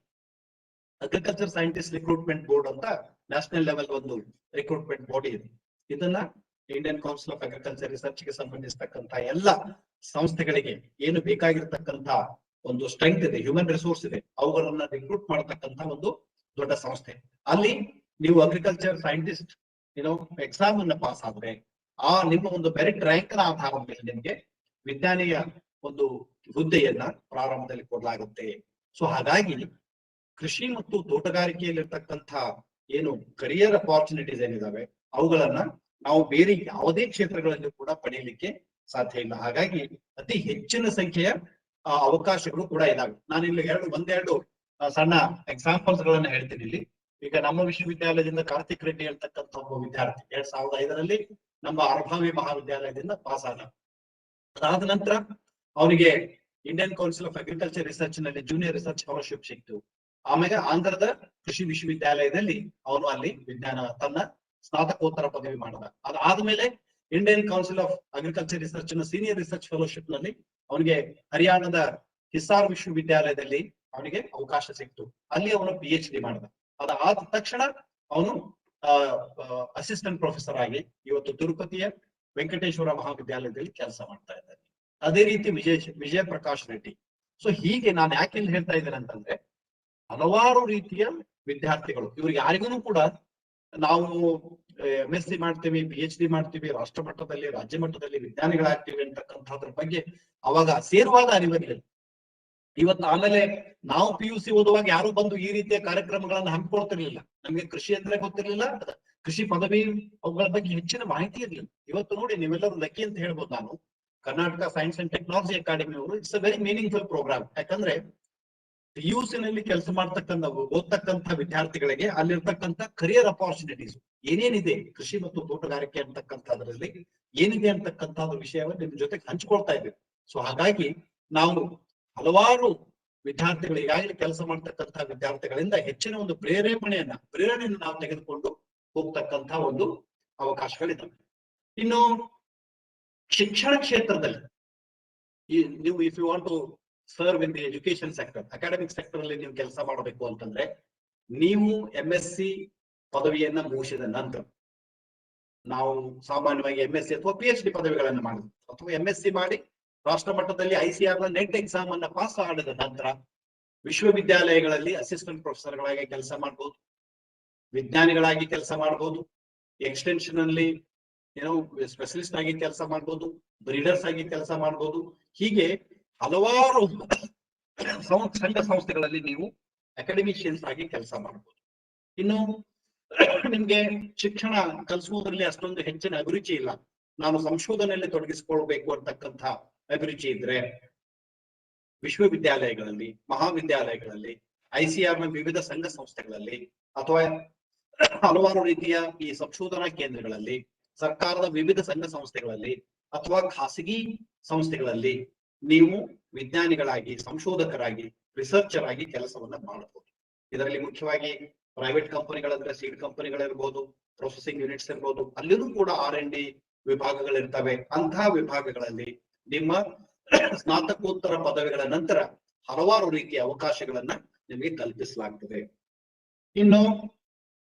ಅಗ್ರಿಕಲ್ಚರ್ ಸೈಂಟಿಸ್ಟ್ ರಿಕ್ರೂಟ್ಮೆಂಟ್ ಬೋರ್ಡ್ ಅಂತ ನ್ಯಾಷನಲ್ ಲೆವೆಲ್ ಒಂದು ರಿಕ್ರೂಟ್ಮೆಂಟ್ ಬಾಡಿ ಇದೆ. ಇದನ್ನ Indian council of agriculture research ಗೆ ಸಂಬಂಧಿಸಿರ್ತಕ್ಕಂಥ ಎಲ್ಲ ಸಂಸ್ಥೆಗಳಿಗೆ ಏನು ಬೇಕಾಗಿರ್ತಕ್ಕಂಥ ಒಂದು ಸ್ಟ್ರೆಂತ್ ಇದೆ, ಹ್ಯೂಮನ್ ರಿಸೋರ್ಸ್ ಇದೆ, ಅವುಗಳನ್ನ ರಿಕ್ರೂಟ್ ಮಾಡತಕ್ಕಂಥ ಒಂದು ದೊಡ್ಡ ಸಂಸ್ಥೆ. ಅಲ್ಲಿ ನೀವು ಅಗ್ರಿಕಲ್ಚರ್ ಸೈಂಟಿಸ್ಟ್ ಎಕ್ಸಾಮ್ ಅನ್ನ ಪಾಸ್ ಆದ್ರೆ ಆ ನಿಮ್ಮ ಒಂದು ಮೆರಿಟ್ ರ್ಯಾಂಕ್ ನ ಆಧಾರದ ಮೇಲೆ ನಿಮ್ಗೆ ವಿಜ್ಞಾನಿಯ ಒಂದು ಹುದ್ದೆಯನ್ನ ಪ್ರಾರಂಭದಲ್ಲಿ ಕೊಡಲಾಗುತ್ತೆ. ಸೊ ಹಾಗಾಗಿ ಕೃಷಿ ಮತ್ತು ತೋಟಗಾರಿಕೆಯಲ್ಲಿರ್ತಕ್ಕಂಥ ಏನು ಕರಿಯರ್ ಅಪಾರ್ಚುನಿಟೀಸ್ ಏನಿದಾವೆ ಅವುಗಳನ್ನ ನಾವು ಬೇರೆ ಯಾವುದೇ ಕ್ಷೇತ್ರಗಳಲ್ಲಿ ಕೂಡ ಪಡೆಯಲಿಕ್ಕೆ ಸಾಧ್ಯ ಇಲ್ಲ. ಹಾಗಾಗಿ ಅತಿ ಹೆಚ್ಚಿನ ಸಂಖ್ಯೆಯ ಅವಕಾಶಗಳು ಕೂಡ ಇದಾವೆ. ನಾನು ಇಲ್ಲಿ ಒಂದೆರಡು ಸಣ್ಣ ಎಕ್ಸಾಂಪಲ್ಸ್ ಗಳನ್ನ ಹೇಳ್ತೀನಿ ಇಲ್ಲಿ. ಈಗ ನಮ್ಮ ವಿಶ್ವವಿದ್ಯಾಲಯದಿಂದ ಕಾರ್ತಿಕ್ ರೆಡ್ಡಿ ಹೇಳ್ತಕ್ಕಂಥ ಒಬ್ಬ ವಿದ್ಯಾರ್ಥಿ 2005ರಲ್ಲಿ ನಮ್ಮ ಅರ್ಭಾವಿ ಮಹಾವಿದ್ಯಾಲಯದಿಂದ ಪಾಸ್ ಆದ. ಅದಾದ ನಂತರ ಅವನಿಗೆ Indian council of agriculture research ನಲ್ಲಿ ಜೂನಿಯರ್ ರಿಸರ್ಚ್ ಫೆಲೋಶಿಪ್ ಸಿಕ್ತು. ಆಮೇಲೆ ಆಂಧ್ರದ ಕೃಷಿ ವಿಶ್ವವಿದ್ಯಾಲಯದಲ್ಲಿ ಅವನು ಅಲ್ಲಿ ತನ್ನ ಸ್ನಾತಕೋತ್ತರ ಪದವಿ ಮಾಡಿದ. ಅದಾದ್ಮೇಲೆ Indian council of agriculture research ನ ಸೀನಿಯರ್ ರಿಸರ್ಚ್ ಫೆಲೋಶಿಪ್ ನಲ್ಲಿ ಅವನಿಗೆ ಹರಿಯಾಣದ ಹಿಸಾರ್ ವಿಶ್ವವಿದ್ಯಾಲಯದಲ್ಲಿ ಅವನಿಗೆ ಅವಕಾಶ ಸಿಕ್ತು. ಅಲ್ಲಿ ಅವನು PhD ಮಾಡಿದ. ಅದಾದ ತಕ್ಷಣ ಅವನು ಅಸಿಸ್ಟೆಂಟ್ ಪ್ರೊಫೆಸರ್ ಆಗಿ ಇವತ್ತು ತಿರುಪತಿಯ ವೆಂಕಟೇಶ್ವರ ಮಹಾವಿದ್ಯಾಲಯದಲ್ಲಿ ಕೆಲಸ ಮಾಡ್ತಾ ಇದ್ದಾರೆ. ಅದೇ ರೀತಿ ವಿಜಯ ಪ್ರಕಾಶ್ ರೆಡ್ಡಿ. ಸೊ ಹೀಗೆ ನಾನು ಯಾಕೆ ಇಲ್ಲಿ ಹೇಳ್ತಾ ಇದ್ದೇನೆ ಅಂತಂದ್ರೆ, ಹಲವಾರು ರೀತಿಯ ವಿದ್ಯಾರ್ಥಿಗಳು ಇವ್ರು ಯಾರಿಗೂ ಕೂಡ ನಾವು MSc ಮಾಡ್ತೀವಿ, PhD ಮಾಡ್ತೀವಿ, ರಾಷ್ಟ್ರ ಮಟ್ಟದಲ್ಲಿ ರಾಜ್ಯ ಮಟ್ಟದಲ್ಲಿ ವಿಜ್ಞಾನಿಗಳಾಗ್ತೀವಿ ಅಂತಕ್ಕಂಥದ್ರ ಬಗ್ಗೆ ಅವಾಗ ಸೇರುವಾಗ ಅರಿವಿರಲಿಲ್ಲ. ಇವತ್ತು ಆಮೇಲೆ ನಾವು PUC ಓದುವಾಗ ಯಾರು ಬಂದು ಈ ರೀತಿಯ ಕಾರ್ಯಕ್ರಮಗಳನ್ನ ಹಮ್ಮಿಕೊಳ್ತಿರ್ಲಿಲ್ಲ. ನಮ್ಗೆ ಕೃಷಿ ಅಂದ್ರೆ ಗೊತ್ತಿರ್ಲಿಲ್ಲ, ಕೃಷಿ ಪದವಿ ಅವುಗಳ ಬಗ್ಗೆ ಹೆಚ್ಚಿನ ಮಾಹಿತಿ ಇರಲಿಲ್ಲ. ಇವತ್ತು ನೋಡಿ ನೀವೆಲ್ಲರೂ ಲಕ್ಕಿ ಅಂತ ಹೇಳ್ಬೋದು. ನಾನು Karnataka science and technology academy ಅವರು it's a very meaningful program. ಯಾಕಂದ್ರೆ PUC ನಲ್ಲಿ ಕೆಲಸ ಓದ್ತಕ್ಕಂಥ ವಿದ್ಯಾರ್ಥಿಗಳಿಗೆ ಅಲ್ಲಿರ್ತಕ್ಕಂಥ ಕರಿಯರ್ ಅಪಾರ್ಚುನಿಟೀಸ್ ಏನೇನಿದೆ, ಕೃಷಿ ಮತ್ತು ತೋಟಗಾರಿಕೆ ಅಂತಕ್ಕಂಥದ್ರಲ್ಲಿ ಏನಿದೆ ಅಂತಕ್ಕಂಥದ್ದು ವಿಷಯವನ್ನು ನಿಮ್ ಜೊತೆಗೆ ಹಂಚ್ಕೊಳ್ತಾ ಇದ್ದೀವಿ. ಸೊ ಹಾಗಾಗಿ ನಾವು ಹಲವಾರು ವಿದ್ಯಾರ್ಥಿಗಳು ಈಗಾಗಲೇ ಕೆಲಸ ಮಾಡ್ತಕ್ಕಂಥ ವಿದ್ಯಾರ್ಥಿಗಳಿಂದ ಹೆಚ್ಚಿನ ಒಂದು ಪ್ರೇರಣೆಯನ್ನು ನಾವು ತೆಗೆದುಕೊಂಡು ಹೋಗ್ತಕ್ಕಂಥ ಒಂದು ಅವಕಾಶಗಳಿದ್ದಾವೆ. ಇನ್ನು ಶಿಕ್ಷಣ ಕ್ಷೇತ್ರದಲ್ಲಿ ನೀವು if you want to serve in the education sector, academic sector ಅಲ್ಲಿ ನೀವು ಕೆಲಸ ಮಾಡಬೇಕು ಅಂತಂದ್ರೆ ನೀವು MSc ಪದವಿಯನ್ನ ಮುಗಿಸಿದ ನಂತರ, ನಾವು ಸಾಮಾನ್ಯವಾಗಿ MSc ಅಥವಾ PhD ಪದವಿಗಳನ್ನ ಮಾಡಿದ್ವಿ, ಅಥವಾ MSc ಮಾಡಿ ರಾಷ್ಟ್ರ ಮಟ್ಟದಲ್ಲಿ ICR ನ ನೆಟ್ ಎಕ್ಸಾಮ್ ಅನ್ನ ಪಾಸ್ ಮಾಡಿದ ನಂತರ ವಿಶ್ವವಿದ್ಯಾಲಯಗಳಲ್ಲಿ ಅಸಿಸ್ಟೆಂಟ್ ಪ್ರೊಫೆಸರ್ಗಳಾಗಿ ಕೆಲಸ ಮಾಡಬಹುದು, ವಿಜ್ಞಾನಿಗಳಾಗಿ ಕೆಲಸ ಮಾಡಬಹುದು, ಎಕ್ಸ್ಟೆನ್ಷನ್ ಅಲ್ಲಿ ಏನೋ ಸ್ಪೆಷಲಿಸ್ಟ್ ಆಗಿ ಕೆಲಸ ಮಾಡಬಹುದು, ಬ್ರೀಡರ್ಸ್ ಆಗಿ ಕೆಲಸ ಮಾಡಬಹುದು. ಹೀಗೆ ಹಲವಾರು ಸಂಘ ಸಂಸ್ಥೆಗಳಲ್ಲಿ ನೀವು ಅಕಾಡೆಮಿಷಿಯನ್ಸ್ ಆಗಿ ಕೆಲಸ ಮಾಡಬಹುದು. ಇನ್ನು ನಿಮ್ಗೆ ಶಿಕ್ಷಣ ಕಲಿಸುವುದರಲ್ಲಿ ಅಷ್ಟೊಂದು ಹೆಚ್ಚಿನ ಅಭಿರುಚಿ ಇಲ್ಲ, ನಾನು ಸಂಶೋಧನೆಯಲ್ಲಿ ತೊಡಗಿಸಿಕೊಳ್ಬೇಕು ಅಂತಕ್ಕಂಥ ಅಭಿರುಚಿ ಇದ್ರೆ ವಿಶ್ವವಿದ್ಯಾಲಯಗಳಲ್ಲಿ, ಮಹಾವಿದ್ಯಾಲಯಗಳಲ್ಲಿ, ICR ನ ವಿವಿಧ ಸಂಘ ಸಂಸ್ಥೆಗಳಲ್ಲಿ ಅಥವಾ ಹಲವಾರು ರೀತಿಯ ಈ ಸಂಶೋಧನಾ ಕೇಂದ್ರಗಳಲ್ಲಿ, ಸರ್ಕಾರದ ವಿವಿಧ ಸಂಘ ಸಂಸ್ಥೆಗಳಲ್ಲಿ ಅಥವಾ ಖಾಸಗಿ ಸಂಸ್ಥೆಗಳಲ್ಲಿ ನೀವು ವಿಜ್ಞಾನಿಗಳಾಗಿ, ಸಂಶೋಧಕರಾಗಿ, ರಿಸರ್ಚರ್ ಆಗಿ ಕೆಲಸವನ್ನ ಮಾಡಬಹುದು. ಇದರಲ್ಲಿ ಮುಖ್ಯವಾಗಿ ಪ್ರೈವೇಟ್ ಕಂಪನಿಗಳಂದ್ರೆ ಸೀಡ್ ಕಂಪನಿಗಳಿರ್ಬೋದು, ಪ್ರೊಸೆಸಿಂಗ್ ಯೂನಿಟ್ಸ್ ಇರ್ಬೋದು, ಅಲ್ಲಿನೂ ಕೂಡ R&D ವಿಭಾಗಗಳಿರ್ತವೆ. ಅಂತಹ ವಿಭಾಗಗಳಲ್ಲಿ ನಿಮ್ಮ ಸ್ನಾತಕೋತ್ತರ ಪದವಿಗಳ ನಂತರ ಹಲವಾರು ರೀತಿಯ ಅವಕಾಶಗಳನ್ನ ನಿಮಗೆ ಕಲ್ಪಿಸಲಾಗ್ತದೆ. ಇನ್ನು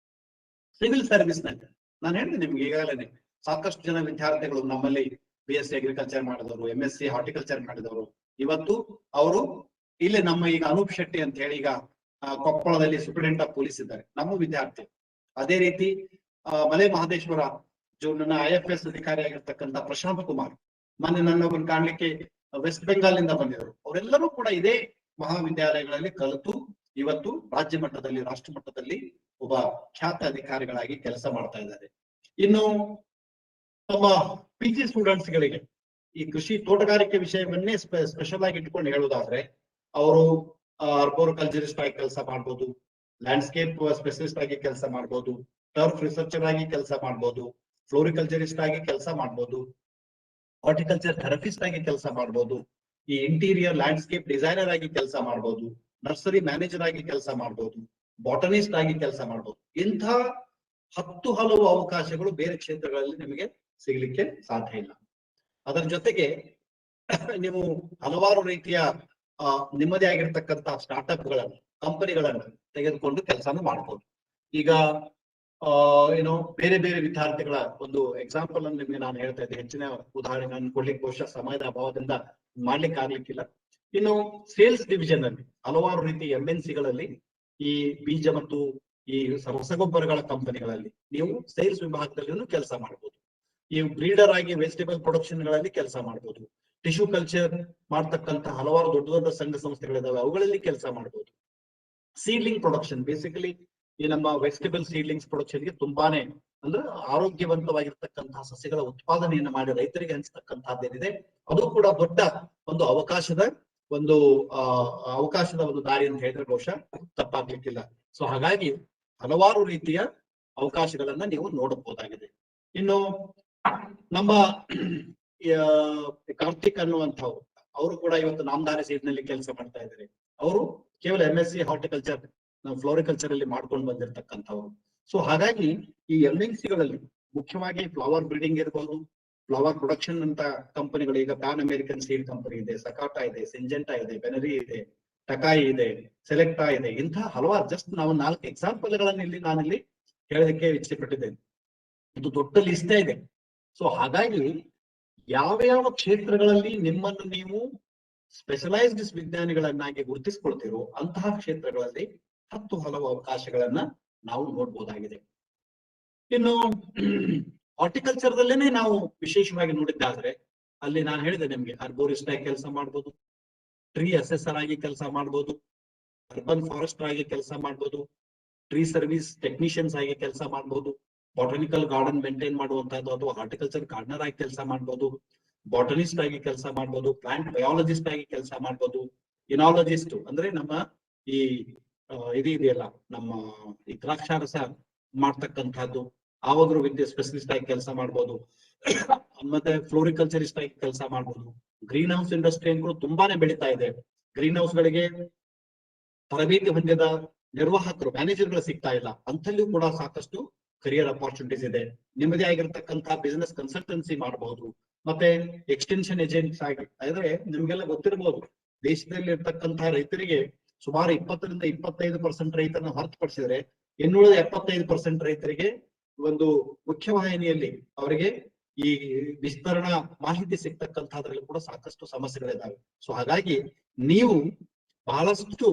ಸಿವಿಲ್ ಸರ್ವಿಸ್ ನಲ್ಲಿ ನಾನು ಹೇಳ್ತೀನಿ ನಿಮ್ಗೆ ಈಗಾಗಲೇ ಸಾಕಷ್ಟು ಜನ ವಿದ್ಯಾರ್ಥಿಗಳು ನಮ್ಮಲ್ಲಿ BSc ಅಗ್ರಿಕಲ್ಚರ್ ಮಾಡಿದವರು, MSc ಹಾರ್ಟಿಕಲ್ಚರ್ ಮಾಡಿದವರು, ಇವತ್ತು ಅವರು ಇಲ್ಲಿ ನಮ್ಮ ಈಗ ಅನೂಪ್ ಶೆಟ್ಟಿ ಅಂತ ಹೇಳಿ ಈಗ ಕೊಪ್ಪಳದಲ್ಲಿ ಸೂಪರಿಂಟೆಂಡೆಂಟ್ ಆಫ್ ಪೊಲೀಸ್ ಇದ್ದಾರೆ, ನಮ್ಮ ವಿದ್ಯಾರ್ಥಿ. ಅದೇ ರೀತಿ ಮಲೆ ಮಹದೇಶ್ವರ ನನ್ನ IFS ಅಧಿಕಾರಿ ಆಗಿರ್ತಕ್ಕಂಥ ಪ್ರಶಾಂತ್ ಕುಮಾರ್, ಮೊನ್ನೆ ನನ್ನೊಬ್ಬರು ಕಾಣ್ಲಿಕ್ಕೆ ವೆಸ್ಟ್ ಬೆಂಗಾಲ್ ನಿಂದ ಬಂದಿದ್ರು. ಅವರೆಲ್ಲರೂ ಕೂಡ ಇದೇ ಮಹಾವಿದ್ಯಾಲಯಗಳಲ್ಲಿ ಕಲಿತು ಇವತ್ತು ರಾಜ್ಯ ಮಟ್ಟದಲ್ಲಿ, ರಾಷ್ಟ್ರ ಮಟ್ಟದಲ್ಲಿ ಒಬ್ಬ ಖ್ಯಾತ ಅಧಿಕಾರಿಗಳಾಗಿ ಕೆಲಸ ಮಾಡ್ತಾ ಇದ್ದಾರೆ. ಇನ್ನು ನಮ್ಮ PG ಸ್ಟೂಡೆಂಟ್ಸ್ ಗಳಿಗೆ ಈ ಕೃಷಿ ತೋಟಗಾರಿಕೆ ವಿಷಯವನ್ನೇ ಸ್ಪೆಷಲ್ ಆಗಿ ಇಟ್ಕೊಂಡು ಹೇಳುವುದಾದ್ರೆ ಅವರು ಆರ್ಬೋರಿಕಲ್ಚರಿಸ್ಟ್ ಆಗಿ ಕೆಲಸ ಮಾಡ್ಬೋದು, ಲ್ಯಾಂಡ್ಸ್ಕೇಪ್ ಸ್ಪೆಷಲಿಸ್ಟ್ ಆಗಿ ಕೆಲಸ ಮಾಡ್ಬೋದು, ಟರ್ಫ್ ರಿಸರ್ಚರ್ ಆಗಿ ಕೆಲಸ ಮಾಡ್ಬೋದು, ಫ್ಲೋರಿಕಲ್ಚರಿಸ್ಟ್ ಆಗಿ ಕೆಲಸ ಮಾಡ್ಬೋದು, ಹಾರ್ಟಿಕಲ್ಚರ್ ಥೆರಪಿಸ್ಟ್ ಆಗಿ ಕೆಲಸ ಮಾಡ್ಬೋದು, ಈ ಇಂಟೀರಿಯರ್ ಲ್ಯಾಂಡ್ಸ್ಕೇಪ್ ಡಿಸೈನರ್ ಆಗಿ ಕೆಲಸ ಮಾಡ್ಬೋದು, ನರ್ಸರಿ ಮ್ಯಾನೇಜರ್ ಆಗಿ ಕೆಲಸ ಮಾಡ್ಬೋದು, ಬಾಟನಿಸ್ಟ್ ಆಗಿ ಕೆಲಸ ಮಾಡ್ಬೋದು. ಇಂಥ ಹಲವು ಅವಕಾಶಗಳು ಬೇರೆ ಕ್ಷೇತ್ರಗಳಲ್ಲಿ ನಿಮಗೆ ಸಿಗ್ಲಿಕ್ಕೆ ಸಾಧ್ಯ ಇಲ್ಲ. ಅದರ ಜೊತೆಗೆ ನೀವು ಹಲವಾರು ರೀತಿಯ ನಿಮ್ಮದೇ ಆಗಿರ್ತಕ್ಕಂಥ ಸ್ಟಾರ್ಟ್ಅಪ್ ಗಳನ್ನು, ಕಂಪನಿಗಳನ್ನು ತೆಗೆದುಕೊಂಡು ಕೆಲಸನೂ ಮಾಡಬಹುದು. ಈಗ ಏನು ಬೇರೆ ಬೇರೆ ವಿದ್ಯಾರ್ಥಿಗಳ ಒಂದು ಎಕ್ಸಾಂಪಲ್ ಅನ್ನು ನಿಮಗೆ ನಾನು ಹೇಳ್ತಾ ಇದ್ದೆ, ಹೆಚ್ಚಿನ ಉದಾಹರಣೆಗಳನ್ನು ಕೊಡ್ಲಿಕ್ಕೆ ಬಹುಶಃ ಸಮಯದ ಅಭಾವದಿಂದ ಮಾಡ್ಲಿಕ್ಕೆ ಆಗ್ಲಿಕ್ಕಿಲ್ಲ. ಇನ್ನು ಸೇಲ್ಸ್ ಡಿವಿಷನ್ ಅಲ್ಲಿ ಹಲವಾರು ರೀತಿ MNCಗಳಲ್ಲಿ ಈ ಬೀಜ ಮತ್ತು ಈ ರಸಗೊಬ್ಬರಗಳ ಕಂಪನಿಗಳಲ್ಲಿ ನೀವು ಸೇಲ್ಸ್ ವಿಭಾಗದಲ್ಲಿ ಕೆಲಸ ಮಾಡಬಹುದು. ಈ ಬ್ರೀಡರ್ ಆಗಿ ವೆಜಿಟೇಬಲ್ ಪ್ರೊಡಕ್ಷನ್ ಗಳಲ್ಲಿ ಕೆಲಸ ಮಾಡಬಹುದು, ಟಿಶ್ಯೂ ಕಲ್ಚರ್ ಮಾಡ್ತಕ್ಕಂಥ ಹಲವಾರು ದೊಡ್ಡ ದೊಡ್ಡ ಸಂಘ ಸಂಸ್ಥೆಗಳಿದಾವೆ, ಅವುಗಳಲ್ಲಿ ಕೆಲಸ ಮಾಡಬಹುದು. ಸೀಡ್ಲಿಂಗ್ ಪ್ರೊಡಕ್ಷನ್, ಬೇಸಿಕಲಿ ಈ ನಮ್ಮ ವೆಜಿಟೇಬಲ್ ಸೀಡ್ಲಿಂಗ್ಸ್ ಪ್ರೊಡಕ್ಷನ್ಗೆ ತುಂಬಾನೇ ಅಂದ್ರೆ ಆರೋಗ್ಯವಂತವಾಗಿರ್ತಕ್ಕಂತಹ ಸಸ್ಯಗಳ ಉತ್ಪಾದನೆಯನ್ನು ಮಾಡಿ ರೈತರಿಗೆ ಹಂಚತಕ್ಕಂತಹದ್ದೇನಿದೆ ಅದು ಕೂಡ ದೊಡ್ಡ ಒಂದು ಒಂದು ಅವಕಾಶದ ಒಂದು ದಾರಿ ಅಂತ ಹೇಳಿದ್ರೆ ಬಹುಶಃ ತಪ್ಪಾಗ್ಲಿಕ್ಕಿಲ್ಲ. ಸೊ ಹಾಗಾಗಿ ಹಲವಾರು ರೀತಿಯ ಅವಕಾಶಗಳನ್ನ ನೀವು ನೋಡಬಹುದಾಗಿದೆ. ಇನ್ನು ನಮ್ಮ ಕಾರ್ತಿಕ್ ಅನ್ನುವಂಥವ್ರು, ಅವರು ಕೂಡ ಇವತ್ತು ನಾಮಧಾರಿ ಸೀಡ್ ನಲ್ಲಿ ಕೆಲಸ ಮಾಡ್ತಾ ಇದ್ದಾರೆ. ಅವರು ಕೇವಲ MSc ಹಾರ್ಟಿಕಲ್ಚರ್ ಫ್ಲೋರಿಕಲ್ಚರ್ ಅಲ್ಲಿ ಮಾಡ್ಕೊಂಡು ಬಂದಿರತಕ್ಕಂಥವ್ರು. ಸೊ ಹಾಗಾಗಿ ಈ MNCಗಳಲ್ಲಿ ಮುಖ್ಯವಾಗಿ ಫ್ಲವರ್ ಬ್ರೀಡಿಂಗ್ ಇರಬಹುದು, ಫ್ಲವರ್ ಪ್ರೊಡಕ್ಷನ್ ಅಂತ ಕಂಪನಿಗಳು, ಈಗ ಪ್ಯಾನ್ ಅಮೆರಿಕನ್ ಸೀಡ್ ಕಂಪನಿ ಇದೆ, ಸಕಾಟಾ ಇದೆ, ಸಿಂಜೆಂಟಾ ಇದೆ, ಬೆನರಿ ಇದೆ, ಟಕಾಯಿ ಇದೆ, ಸೆಲೆಕ್ಟಾ ಇದೆ, ಇಂತಹ ಹಲವಾರು ಜಸ್ಟ್ ನಾವು 4 ಎಕ್ಸಾಂಪಲ್ಗಳನ್ನು ನಾನಿಲ್ಲಿ ಹೇಳೋದಕ್ಕೆ ಇಚ್ಛೆ ಪಟ್ಟಿದ್ದೇನೆ. ಇದು ದೊಡ್ಡ ಲಿಸ್ಟೇ ಇದೆ. ಸೊ ಹಾಗಾಗಿ ಯಾವ ಯಾವ ಕ್ಷೇತ್ರಗಳಲ್ಲಿ ನಿಮ್ಮನ್ನು ನೀವು ಸ್ಪೆಷಲೈಸ್ಡ್ ವಿಜ್ಞಾನಿಗಳನ್ನಾಗಿ ಗುರುತಿಸ್ಕೊಳ್ತಿರೋ ಅಂತಹ ಕ್ಷೇತ್ರಗಳಲ್ಲಿ ಹಲವು ಅವಕಾಶಗಳನ್ನ ನಾವು ನೋಡ್ಬೋದಾಗಿದೆ. ಇನ್ನು ಹಾರ್ಟಿಕಲ್ಚರ್ ದಲ್ಲೇನೆ ನಾವು ವಿಶೇಷವಾಗಿ ನೋಡಿದ್ದಾದ್ರೆ ಅಲ್ಲಿ ನಾನು ಹೇಳಿದೆ ನಿಮ್ಗೆ, ಅರ್ಬೋರಿಸ್ಟ್ ಆಗಿ ಕೆಲಸ ಮಾಡ್ಬೋದು, ಟ್ರೀ ಅಸೆಸರ್ ಆಗಿ ಕೆಲಸ ಮಾಡ್ಬೋದು, ಅರ್ಬನ್ ಫಾರೆಸ್ಟರ್ ಆಗಿ ಕೆಲಸ ಮಾಡ್ಬೋದು, ಟ್ರೀ ಸರ್ವಿಸ್ ಟೆಕ್ನಿಷಿಯನ್ಸ್ ಆಗಿ ಕೆಲಸ ಮಾಡ್ಬೋದು, ಬಾಟನಿಕಲ್ ಗಾರ್ಡನ್ ಮೇಂಟೈನ್ ಮಾಡುವಂತಹದ್ದು ಅಥವಾ ಹಾರ್ಟಿಕಲ್ಚರ್ ಗಾರ್ಡನರ್ ಆಗಿ ಕೆಲಸ ಮಾಡ್ಬೋದು, ಬಾಟನಿಸ್ಟ್ ಆಗಿ ಕೆಲಸ ಮಾಡ್ಬೋದು, ಪ್ಲಾಂಟ್ ಬಯಾಲಜಿಸ್ಟ್ ಆಗಿ ಕೆಲಸ ಮಾಡ್ಬೋದು, ಇನಾಲಜಿಸ್ಟ್ ಅಂದ್ರೆ ನಮ್ಮ ಈ ಇದೆಯಲ್ಲ ನಮ್ಮ ಈ ದ್ರಾಕ್ಷಾರಸ ಮಾಡ್ತಕ್ಕಂಥದ್ದು, ಆವಾಗಲೂ ವಿದ್ಯೆ ಸ್ಪೆಷಲಿಸ್ಟ್ ಆಗಿ ಕೆಲಸ ಮಾಡ್ಬೋದು, ಮತ್ತೆ ಫ್ಲೋರಿಕಲ್ಚರಿಸ್ಟ್ ಆಗಿ ಕೆಲಸ ಮಾಡ್ಬೋದು. ಗ್ರೀನ್ ಹೌಸ್ ಇಂಡಸ್ಟ್ರಿ ಅಂಕೂ ತುಂಬಾನೇ ಬೆಳೀತಾ ಇದೆ. ಗ್ರೀನ್ ಹೌಸ್ ಗಳಿಗೆ ತರಬೇತಿ ಹೊಂದಿದ ನಿರ್ವಾಹಕರು, ಮ್ಯಾನೇಜರ್ಗಳು ಸಿಗ್ತಾ ಇಲ್ಲ, ಅಂತಲ್ಲಿಯೂ ಕೂಡ ಸಾಕಷ್ಟು ಕರಿಯರ್ ಅಪಾರ್ಚುನಿಟೀಸ್ ಇದೆ. ನಿಮ್ಮದೇ ಆಗಿರ್ತಕ್ಕಂಥ ಬಿಸಿನೆಸ್ ಕನ್ಸಲ್ಟೆನ್ಸಿ ಮಾಡಬಹುದು, ಮತ್ತೆ ಎಕ್ಸ್ಟೆನ್ಷನ್ ಏಜೆಂಟ್ಸ್ ಆಗಿ, ಅಂದ್ರೆ ನಿಮ್ಗೆಲ್ಲ ಗೊತ್ತಿರಬಹುದು, ದೇಶದಲ್ಲಿ ಇರ್ತಕ್ಕಂತಹ ರೈತರಿಗೆ ಸುಮಾರು 20 ರಿಂದ 25% ರೈತರನ್ನ ಹೊರತುಪಡಿಸಿದ್ರೆ ಇನ್ನುಳಿದ 75% ರೈತರಿಗೆ ಒಂದು ಮುಖ್ಯವಾಹಿನಿಯಲ್ಲಿ ಅವರಿಗೆ ಈ ವಿಸ್ತರಣಾ ಮಾಹಿತಿ ಸಿಗ್ತಕ್ಕಂಥದ್ರಲ್ಲಿ ಕೂಡ ಸಾಕಷ್ಟು ಸಮಸ್ಯೆಗಳಿದ್ದಾವೆ. ಸೊ ಹಾಗಾಗಿ ನೀವು ಬಹಳಷ್ಟು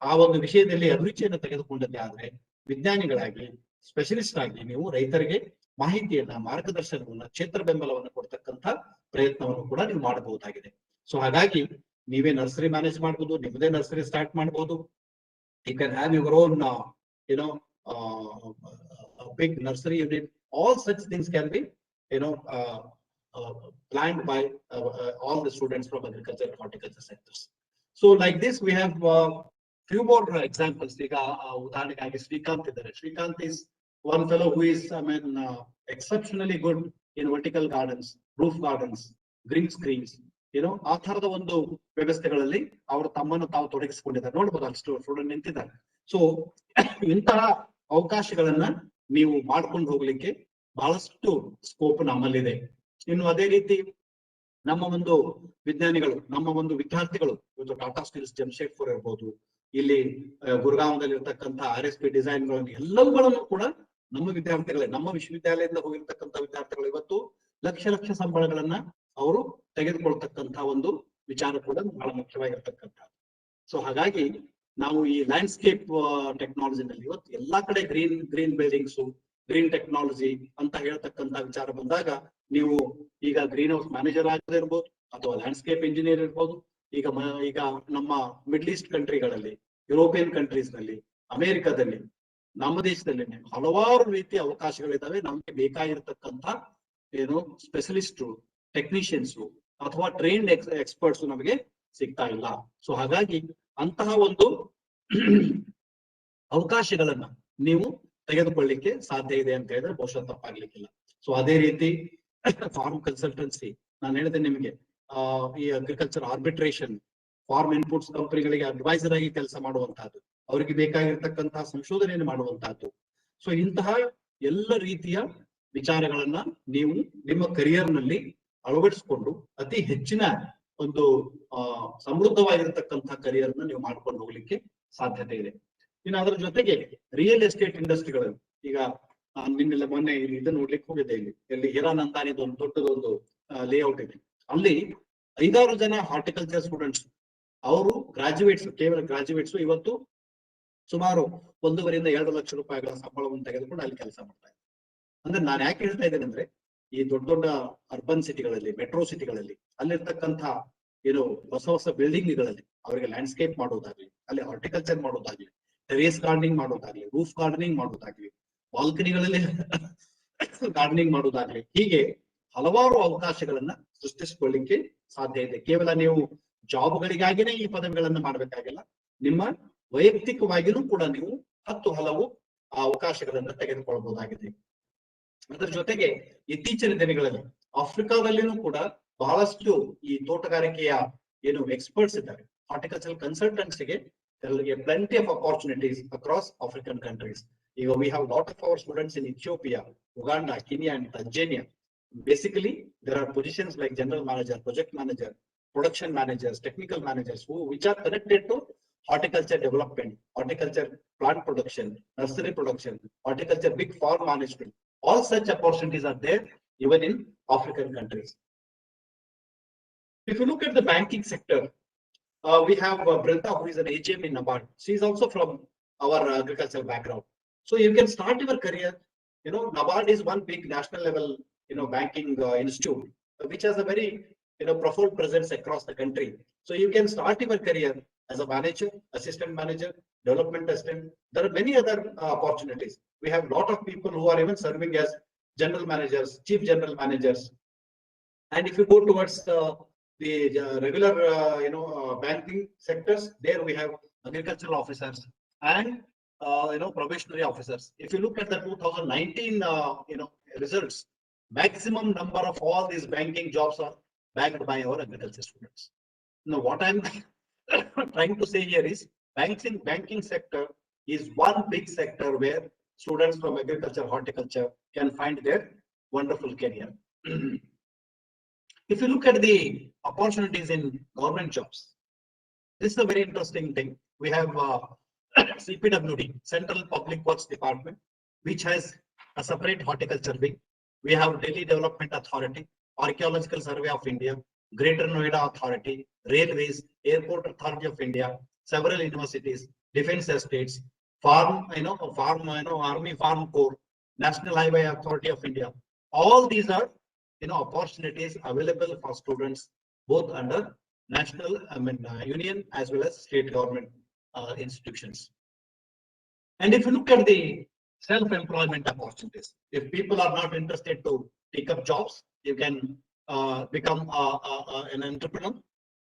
ಆ ಒಂದು ವಿಷಯದಲ್ಲಿ ಅಭಿರುಚಿಯನ್ನು ತೆಗೆದುಕೊಂಡದ್ದೇ ಆದ್ರೆ ವಿಜ್ಞಾನಿಗಳಾಗಿ ಸ್ಪೆಷಲಿಸ್ಟ್ ಆಗಿ ನೀವು ರೈತರಿಗೆ ಮಾಹಿತಿಯನ್ನ, ಮಾರ್ಗದರ್ಶನವನ್ನ, ಕ್ಷೇತ್ರ ಬೆಂಬಲವನ್ನು ಕೊಡ್ತಕ್ಕಂಥ ಪ್ರಯತ್ನವನ್ನು ಕೂಡ ನೀವು ಮಾಡಬಹುದಾಗಿದೆ. ಸೊ ಹಾಗಾಗಿ ನೀವೇ ನರ್ಸರಿ ಮ್ಯಾನೇಜ್ ಮಾಡ್ಬೋದು, ನಿಮ್ಮದೇ ನರ್ಸರಿ ಸ್ಟಾರ್ಟ್ ಮಾಡ್ಬೋದು. You can have your own big nursery unit. All such things can be planned by all the students from agriculture and horticulture sectors. So like this we have few more examples. Udaharanegi Srikanth idare. Srikanth is one fellow who is exceptionally good in vertical gardens, roof gardens, green screens. ಆ ತರದ ಒಂದು ವ್ಯವಸ್ಥೆಗಳಲ್ಲಿ ಅವರು ತಮ್ಮನ್ನು ತಾವು ತೊಡಗಿಸಿಕೊಂಡಿದ್ದಾರೆ. ನೋಡ್ಬೋದು ಅಲ್ಲಿ ಸ್ಟೂಡೆಂಟ್ ನಿಂತಿದ್ದಾರೆ. ಸೊ ಇಂತಹ ಅವಕಾಶಗಳನ್ನ ನೀವು ಮಾಡ್ಕೊಂಡು ಹೋಗ್ಲಿಕ್ಕೆ ಬಹಳಷ್ಟು ಸ್ಕೋಪ್ ನಮ್ಮಲ್ಲಿದೆ. ಇನ್ನು ಅದೇ ರೀತಿ ನಮ್ಮ ಒಂದು ವಿಜ್ಞಾನಿಗಳು, ನಮ್ಮ ಒಂದು ವಿದ್ಯಾರ್ಥಿಗಳು ಇವತ್ತು ಟಾಟಾ ಸ್ಟೀಲ್ಸ್ ಜಮ್ಶೆಡ್ಪುರ್ ಇರ್ಬೋದು, ಇಲ್ಲಿ ಗುರುಗಾಂವದಲ್ಲಿ ಇರ್ತಕ್ಕಂಥ RSP ಡಿಸೈನ್ಗಳನ್ನು ಎಲ್ಲವುಗಳನ್ನು ಕೂಡ ನಮ್ಮ ವಿದ್ಯಾರ್ಥಿಗಳೇ, ನಮ್ಮ ವಿಶ್ವವಿದ್ಯಾಲಯದಿಂದ ಹೋಗಿರ್ತಕ್ಕಂಥ ವಿದ್ಯಾರ್ಥಿಗಳು ಇವತ್ತು ಲಕ್ಷ ಸಂಬಳಗಳನ್ನ ಅವರು ತೆಗೆದುಕೊಳ್ತಕ್ಕಂಥ ಒಂದು ವಿಚಾರ ಕೂಡ ಬಹಳ ಮುಖ್ಯವಾಗಿರ್ತಕ್ಕಂಥ. ಸೊ ಹಾಗಾಗಿ ನಾವು ಈ ಲ್ಯಾಂಡ್ಸ್ಕೇಪ್ ಟೆಕ್ನಾಲಜಿನಲ್ಲಿ ಇವತ್ತು ಎಲ್ಲಾ ಕಡೆ ಗ್ರೀನ್ ಬಿಲ್ಡಿಂಗ್ಸು, ಗ್ರೀನ್ ಟೆಕ್ನಾಲಜಿ ಅಂತ ಹೇಳ್ತಕ್ಕಂಥ ವಿಚಾರ ಬಂದಾಗ ನೀವು ಈಗ ಗ್ರೀನ್ ಹೌಸ್ ಮ್ಯಾನೇಜರ್ ಆಗದೆ ಇರ್ಬೋದು ಅಥವಾ ಲ್ಯಾಂಡ್ಸ್ಕೇಪ್ ಇಂಜಿನಿಯರ್ ಇರ್ಬೋದು. ಈಗ ನಮ್ಮ ಮಿಡ್ಲ್ ಈಸ್ಟ್ ಕಂಟ್ರಿಗಳಲ್ಲಿ, ಯುರೋಪಿಯನ್ ಕಂಟ್ರೀಸ್ ನಲ್ಲಿ, ಅಮೆರಿಕದಲ್ಲಿ, ನಮ್ಮ ದೇಶದಲ್ಲಿ ಹಲವಾರು ರೀತಿಯ ಅವಕಾಶಗಳಿದ್ದಾವೆ. ನಮ್ಗೆ ಬೇಕಾಗಿರ್ತಕ್ಕಂಥ ಸ್ಪೆಷಲಿಸ್ಟು, ಟೆಕ್ನಿಷಿಯನ್ಸು ಅಥವಾ ಟ್ರೈನ್ಡ್ ಎಕ್ಸ್ಪರ್ಟ್ಸ್ ನಮಗೆ ಸಿಗ್ತಾ ಇಲ್ಲ. ಸೊ ಹಾಗಾಗಿ ಅಂತಹ ಒಂದು ಅವಕಾಶಗಳನ್ನ ನೀವು ತೆಗೆದುಕೊಳ್ಳಿಕ್ಕೆ ಸಾಧ್ಯ ಇದೆ ಅಂತ ಹೇಳಿದ್ರೆ ಬಹುಶಃ ತಪ್ಪಾಗ್ಲಿಕ್ಕಿಲ್ಲ. ಸೊ ಅದೇ ರೀತಿ ಫಾರ್ಮ್ ಕನ್ಸಲ್ಟೆನ್ಸಿ, ನಾನು ಹೇಳಿದೆ ನಿಮಗೆ, ಈ ಅಗ್ರಿಕಲ್ಚರ್ ಆರ್ಬಿಟ್ರೇಷನ್, ಫಾರ್ಮ್ ಇನ್ಪುಟ್ಸ್ ಕಂಪನಿಗಳಿಗೆ ಅಡ್ವೈಸರ್ ಆಗಿ ಕೆಲಸ ಮಾಡುವಂತಹದ್ದು, ಅವರಿಗೆ ಬೇಕಾಗಿರ್ತಕ್ಕಂತಹ ಸಂಶೋಧನೆಯನ್ನು ಮಾಡುವಂತಹದ್ದು. ಸೊ ಇಂತಹ ಎಲ್ಲ ರೀತಿಯ ವಿಚಾರಗಳನ್ನ ನೀವು ನಿಮ್ಮ ಕರಿಯರ್ ನಲ್ಲಿ ಅಳವಡಿಸಿಕೊಂಡು ಅತಿ ಹೆಚ್ಚಿನ ಒಂದು ಸಮೃದ್ಧವಾಗಿರತಕ್ಕಂತಹ ಕರಿಯರ್ನ ನೀವು ಮಾಡ್ಕೊಂಡು ಹೋಗ್ಲಿಕ್ಕೆ ಸಾಧ್ಯತೆ ಇದೆ. ಇನ್ನು ಅದರ ಜೊತೆಗೆ ರಿಯಲ್ ಎಸ್ಟೇಟ್ ಇಂಡಸ್ಟ್ರಿಗಳಲ್ಲಿ ಈಗ ನಿನ್ನೆಲ್ಲ ಮೊನ್ನೆ ಇದನ್ನ ನೋಡ್ಲಿಕ್ಕೆ ಹೋಗಿದ್ದೆ. ಇಲ್ಲಿ ಹೀರಾನಂದಾನಿದು ಒಂದು ದೊಡ್ಡದೊಂದು ಲೇಔಟ್ ಇದೆ. ಅಲ್ಲಿ 5-6 ಜನ ಹಾರ್ಟಿಕಲ್ಚರ್ ಸ್ಟೂಡೆಂಟ್ಸ್, ಅವರು ಗ್ರಾಜುಯೇಟ್ಸ್, ಕೇವಲ ಗ್ರಾಜುಯೇಟ್ಸ್ ಇವತ್ತು ಸುಮಾರು 1.5 ರಿಂದ 2 ಲಕ್ಷ ರೂಪಾಯಿಗಳ ಸಂಬಳವನ್ನು ತೆಗೆದುಕೊಂಡು ಅಲ್ಲಿ ಕೆಲಸ ಮಾಡ್ತಾ ಇದ್ದಾರೆ. ಅಂದ್ರೆ ನಾನು ಯಾಕೆ ಹೇಳ್ತಾ ಇದ್ದೇನೆ ಅಂದ್ರೆ ಈ ದೊಡ್ಡ ದೊಡ್ಡ ಅರ್ಬನ್ ಸಿಟಿಗಳಲ್ಲಿ, ಮೆಟ್ರೋ ಸಿಟಿಗಳಲ್ಲಿ ಅಲ್ಲಿರ್ತಕ್ಕಂಥ ಏನು ಹೊಸ ಹೊಸ ಬಿಲ್ಡಿಂಗ್ಗಳಲ್ಲಿ ಅವರಿಗೆ ಲ್ಯಾಂಡ್ಸ್ಕೇಪ್ ಮಾಡೋದಾಗ್ಲಿ, ಅಲ್ಲಿ ಹಾರ್ಟಿಕಲ್ಚರ್ ಮಾಡೋದಾಗ್ಲಿ, ಟೆರೇಸ್ ಗಾರ್ಡನಿಂಗ್ ಮಾಡೋದಾಗ್ಲಿ, ರೂಫ್ ಗಾರ್ಡನಿಂಗ್ ಮಾಡೋದಾಗ್ಲಿ, ಬಾಲ್ಕನಿಗಳಲ್ಲಿ ಗಾರ್ಡನಿಂಗ್ ಮಾಡೋದಾಗ್ಲಿ, ಹೀಗೆ ಹಲವಾರು ಅವಕಾಶಗಳನ್ನ ಸೃಷ್ಟಿಸಿಕೊಳ್ಳಿಕ್ಕೆ ಸಾಧ್ಯ ಇದೆ. ಕೇವಲ ನೀವು ಜಾಬ್ಗಳಿಗಾಗಿನೇ ಈ ಪದವಿಗಳನ್ನ ಮಾಡಬೇಕಾಗಿಲ್ಲ, ನಿಮ್ಮ ವೈಯಕ್ತಿಕವಾಗಿಯೂ ಕೂಡ ನೀವು ಹಲವು ಅವಕಾಶಗಳನ್ನ ತೆಗೆದುಕೊಳ್ಳಬಹುದಾಗಿದೆ. ಅದರ ಜೊತೆಗೆ ಇತ್ತೀಚಿನ ದಿನಗಳಲ್ಲಿ ಆಫ್ರಿಕಾದಲ್ಲಿನೂ ಕೂಡ ಬಹಳಷ್ಟು ಈ ತೋಟಗಾರಿಕೆಯ ಏನು ಎಕ್ಸ್ಪರ್ಟ್ಸ್ ಇದ್ದಾರೆ, ಹಾರ್ಟಿಕಲ್ಚರಲ್ ಕನ್ಸಲ್ಟೆಂಟ್ಸ್ ಗೆ plenty of opportunities across African countries. Even we have a lot of our students in Ethiopia, Uganda, Kenya, and Tanzania. Basically, there are positions like general manager, project manager, production managers, technical managers, which are connected to horticulture development, horticulture plant production, nursery production, horticulture big farm management. All such opportunities are there even in African countries. If you look at the banking sector, we have Brenda, who is an AGM in NABARD. She is also from our agricultural background. So you can start your career. You know, NABARD is one big national level, banking institute, which has a very, profound presence across the country. So you can start your career as a manager, assistant manager, development assistant. There are many other opportunities. We have a lot of people who are even serving as general managers, chief general managers. And if you go towards the regular, banking sectors, there we have agricultural officers and, probationary officers. If you look at the 2019, results, maximum number of all these banking jobs are backed by our agriculture students. Now, what I'm trying to say here is banking sector is one big sector where students from agriculture, horticulture can find their wonderful career. If you look at the opportunities in government jobs, this is a very interesting thing. We have CPWD, Central Public Works Department, which has a separate horticulture wing. We have Delhi Development Authority, Archaeological Survey of India, Greater Noida Authority, Railways, Airport Authority of India, several universities, defense estates, Army Farm Corps, National Highway Authority of India. All these are opportunities available for students both under national, union as well as state government institutions. And if you look at the self-employment opportunities, if people are not interested to take up jobs, you can become an entrepreneur.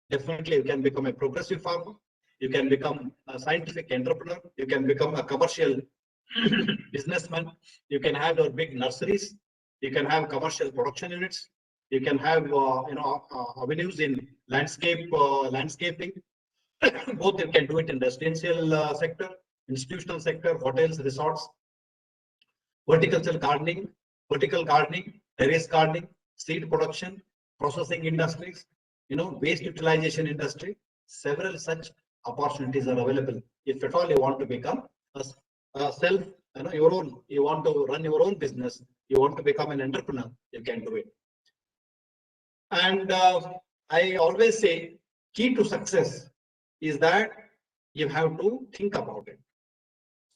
Definitely, you can become a progressive farmer. You can become a scientific entrepreneur. You can become a commercial businessman. You can have your big nurseries. You can have commercial production units. You can have avenues in landscaping. Both you can do it in residential sector, institutional sector, hotels, resorts, vertical gardening, terrace gardening, seed production, processing industries, waste utilization industry. Several such opportunities are available. If at all you want to become a self, you want to run your own business, you want to become an entrepreneur, you can do it. And I always say, key to success is that you have to think about it.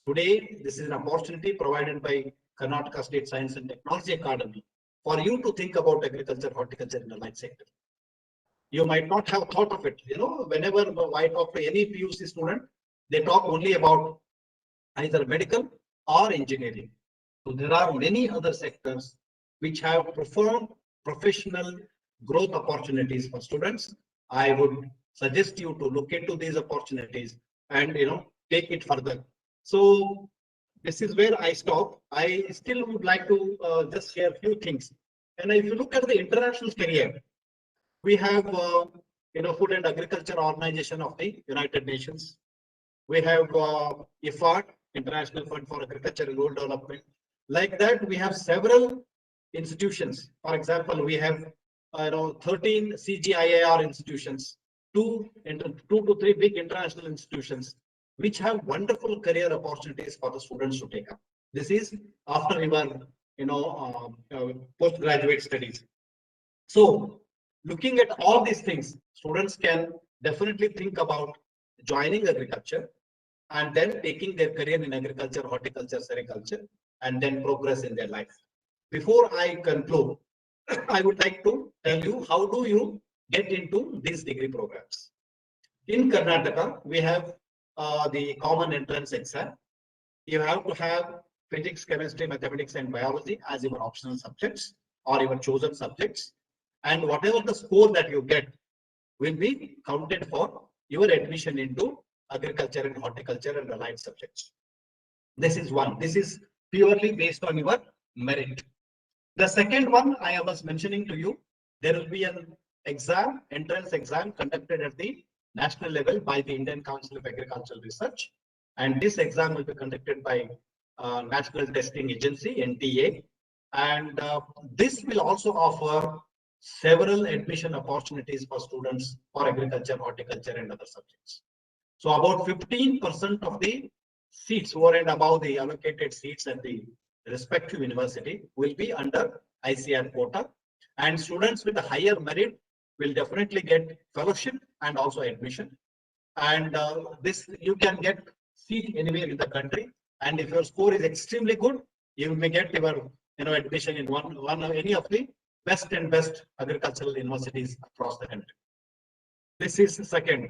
Today, this is an opportunity provided by Karnataka State Science and Technology Academy for you to think about agriculture, horticulture in the light sector. You might not have thought of it. Whenever I talk to any PUC student, they talk only about either medical or engineering. So there are many other sectors which have profound professional growth opportunities for students. I would suggest you to look into these opportunities and take it further. So this is where I stop. I still would like to just share a few things. And if you look at the international career, we have Food and Agriculture Organization of the United Nations. We have IFAD, International Fund for Agriculture and Rural Development. Like that, we have several institutions. For example, we have 13 CGIAR institutions, two to three big international institutions, which have wonderful career opportunities for the students to take up. This is after your postgraduate studies. So looking at all these things, students can definitely think about joining agriculture and then taking their career in agriculture, horticulture, sericulture, and then progress in their life. Before I conclude, I would like to tell you how do you get into these degree programs. In Karnataka, we have the common entrance exam. You have to have physics, chemistry, mathematics, and biology as your optional subjects or your chosen subjects. And whatever the score that you get will be counted for your admission into agriculture and horticulture and allied subjects. This is one. This is purely based on your merit. The second one I was mentioning to you, there will be an exam, entrance exam conducted at the national level by the Indian Council of Agricultural Research. And this exam will be conducted by National Testing Agency, NTA. And this will also offer several admission opportunities for students for agriculture, horticulture, and other subjects. So about 15% of the seats over and above the allocated seats at the respective university will be under ICR quota, and students with a higher merit will definitely get fellowship and also admission. And this you can get seat anywhere in the country. And if your score is extremely good, you may get your admission in any of the best and best agricultural universities across the country. This is the second.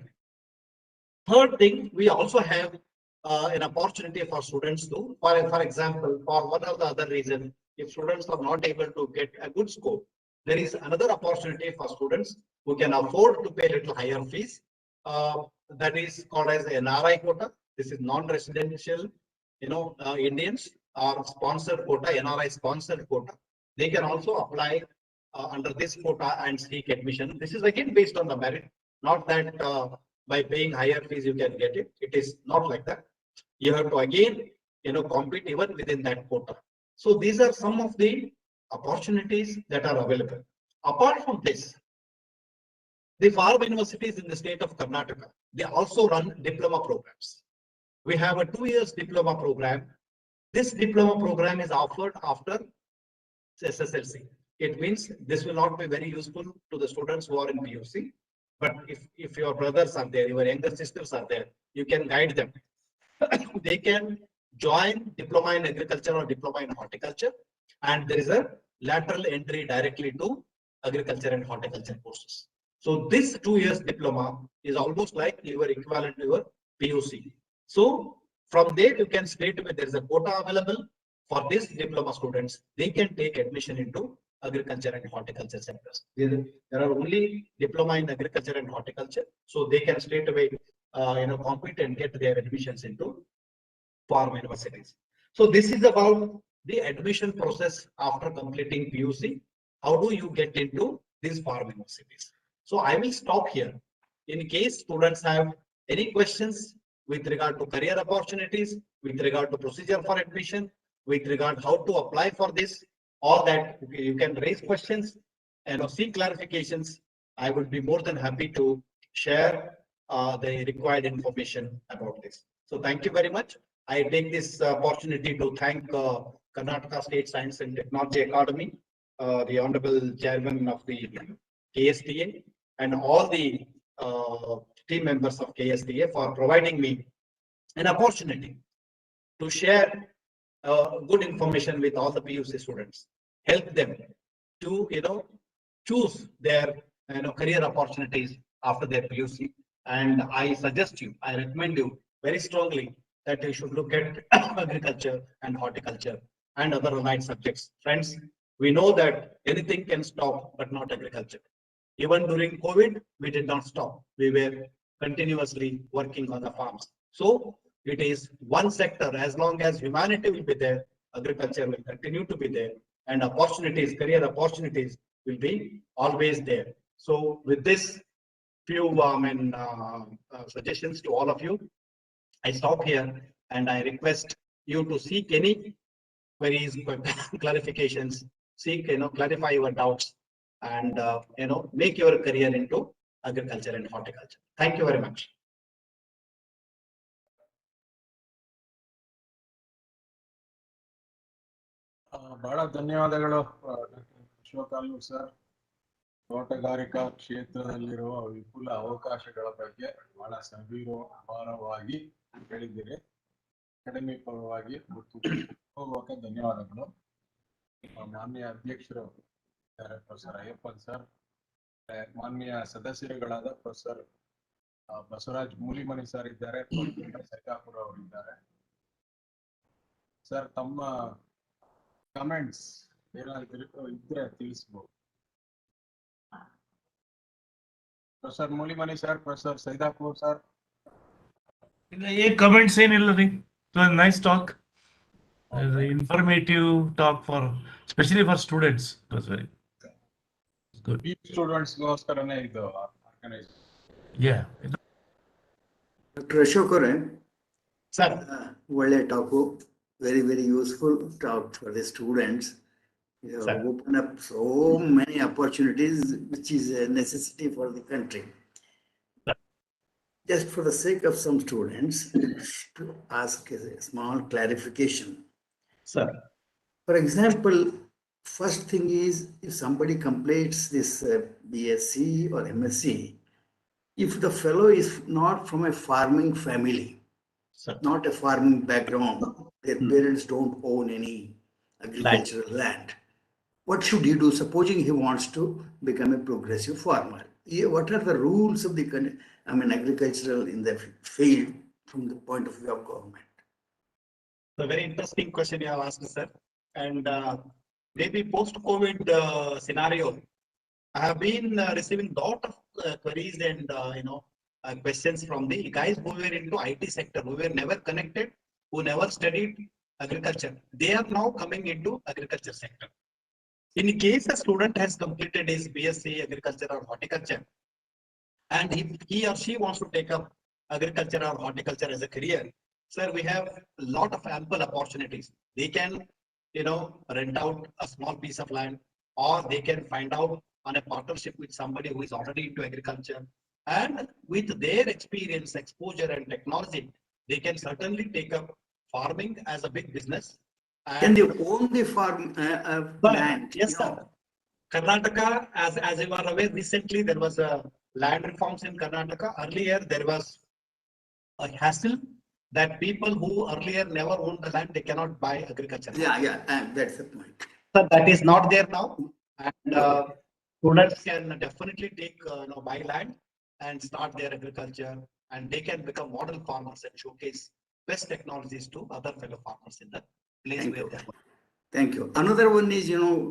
Third thing, we also have an opportunity for students to, for example, for one or the other reason, if students are not able to get a good score, there is another opportunity for students who can afford to pay a little higher fees. That is called as NRI quota. This is non-residential, Indians or sponsored quota, NRI sponsored quota. They can also apply under this quota and seek admission. This is again based on the merit, not that by paying higher fees you can get it. It is not like that. You have to again, compete even within that quota. So these are some of the opportunities that are available. Apart from this, the farm universities in the state of Karnataka, they also run diploma programs. We have a 2 years diploma program. This diploma program is offered after SSLC. It means this will not be very useful to the students who are in PUC. But if your brothers are there, your younger sisters are there, you can guide them. They can join diploma in agriculture or diploma in horticulture, and there is a lateral entry directly to agriculture and horticulture courses. So this 2 years diploma is almost like your equivalent to your PUC. So from there you can straight away, there is a quota available for these diploma students. They can take admission into agriculture and horticulture sectors. There are only diploma in agriculture and horticulture, so they can straight away compete and get their admissions into farm universities. So this is about the admission process after completing PUC. How do you get into these farm universities? So I will stop here. In case students have any questions with regard to career opportunities, with regard to procedure for admission, with regard how to apply for this, all that you can raise questions and seek clarifications. I would be more than happy to share the required information about this. So thank you very much. I take this opportunity to thank Karnataka State Science and Technology Academy, the Honorable Chairman of the KSTA, and all the team members of KSTA for providing me an opportunity to share good information with all the PUC students, help them to choose their career opportunities after their PUC. And I suggest you, I recommend you very strongly that you should look at agriculture and horticulture and other allied subjects. Friends, we know that anything can stop, but not agriculture. Even during COVID, we did not stop. We were continuously working on the farms. So it is one sector. As long as humanity will be there, agriculture will continue to be there, and opportunities, career opportunities will be always there. So with this few suggestions to all of you, I stop here and I request you to seek any queries, clarifications, seek, clarify your doubts, and make your career into agriculture and horticulture. Thank you very much. ಬಹಳ ಧನ್ಯವಾದಗಳು ಅಶೋಕ್ ಅಲ್ಲೂರ್ ಸರ್. ತೋಟಗಾರಿಕಾ ಕ್ಷೇತ್ರದಲ್ಲಿರುವ ವಿಪುಲ ಅವಕಾಶಗಳ ಬಗ್ಗೆ ಬಹಳ ಸವಿವರವಾಗಿ ಹೇಳಿದ್ದೀರಿ. ಅಕಾಡೆಮಿ ಪರವಾಗಿ ಹೋಗುವಾಗ ಧನ್ಯವಾದಗಳು. ಮಾನ್ಯ ಅಧ್ಯಕ್ಷರು ಪ್ರೊಫೆಸರ್ ಅಯ್ಯಪ್ಪನ್ ಸರ್, ಮಾನ್ಯ ಸದಸ್ಯರುಗಳಾದ ಪ್ರೊಫೆಸರ್ ಬಸವರಾಜ್ ಮೂಲಿಮನಿ ಸರ್ ಇದ್ದಾರೆ, ಪ್ರೊಫೆಸರ್ ಸೈದಾಪುರ ಅವರಿದ್ದಾರೆ. ಸರ್, ತಮ್ಮ ಕಮೆಂಟ್ಸ್ ಏನಾದ್ರು ಇದ್ರೆ ತಿಳಿಸಬಹುದು. Professor Mulimani sir, professor Saidapur sir. Comments ಏನಿಲ್ಲ ರೀ. It was a nice talk. It was an informative talk for, especially for students. It was very good. Students ಗೋಸ್ಕರನೇ ಇದು organise. Yeah. Dr. Ashok Alur, Sir. ಒಳ್ಳೆ talk, very useful talk for the students. You Sir. open up so many opportunities, which is a necessity for the country. Sir. Just for the sake of some students, to ask a small clarification. Sir. For example, first thing is, if somebody completes this BSc or MSc, if the fellow is not from a farming family, Sir. not a farming background, their parents don't own any agricultural land, what should he do? Supposing he wants to become a progressive farmer, what are the rules of the agricultural in the field from the point of view of government? It's a very interesting question you have asked, sir. And maybe post-COVID scenario, I have been receiving lot of queries and questions from the guys who were into IT sector, who were never connected, who never studied agriculture. They are now coming into agriculture sector. In case a student has completed his BSc agriculture or horticulture, and if he or she wants to take up agriculture or horticulture as a career, sir, we have a lot of ample opportunities. They can, rent out a small piece of land, or they can find out on a partnership with somebody who is already into agriculture. And with their experience, exposure, and technology, they can certainly take up farming as a big business. Can they own the farm land? Yes, sir. Karnataka, as you are aware, recently there was a land reforms in Karnataka. Earlier there was a hassle that people who earlier never owned the land, they cannot buy agriculture. Yeah, that's the point. So that is not there now, and students can definitely take buy land and start their agriculture, and they can become model farmers and showcase best technologies to other fellow farmers in the place Thank where you. they are. Thank you. Another one is,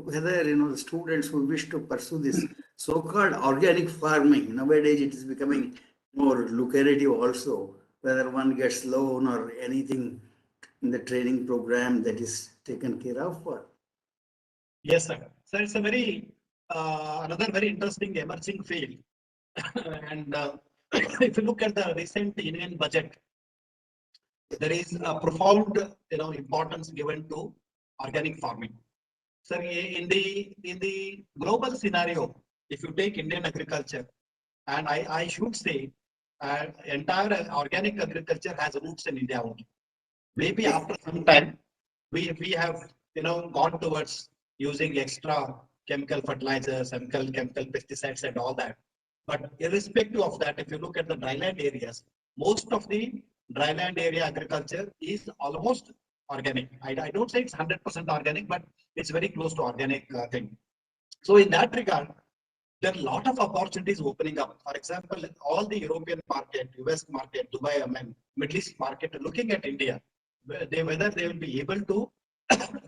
whether, the students who wish to pursue this so-called organic farming, nowadays it is becoming more lucrative also, whether one gets loan or anything in the training program that is taken care of. Yes, sir. So it's a very, another very interesting emerging field. And if you look at the recent Indian budget, there is a profound, importance given to organic farming. So in the global scenario, if you take Indian agriculture, and I should say, entire organic agriculture has roots in India only. Maybe after some time, we have gone towards using extra chemical fertilizers and chemical pesticides and all that. But irrespective of that, if you look at the dryland areas, most of the dryland area agriculture is almost organic. I don't say it's 100% organic, but it's very close to organic thing. So in that regard, there are a lot of opportunities opening up. For example, all the European market, US market, Dubai, Middle East market, looking at India, whether they will be able to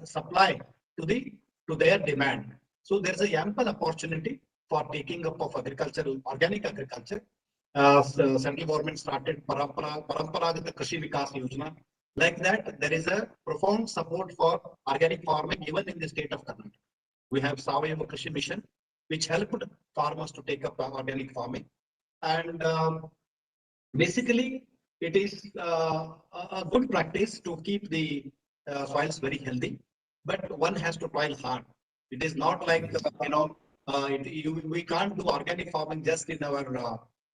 supply to their demand. So there's a ample opportunity for taking up of organic agriculture. So central government started Paramparagata Krishi Vikas Yojana. Like that, there is a profound support for organic farming even in the state of Karnataka. We have Savayava Krishi Mission, which helped farmers to take up organic farming. And basically, it is a good practice to keep the soils very healthy, but one has to toil hard. It is not like, we can't do organic farming just in our,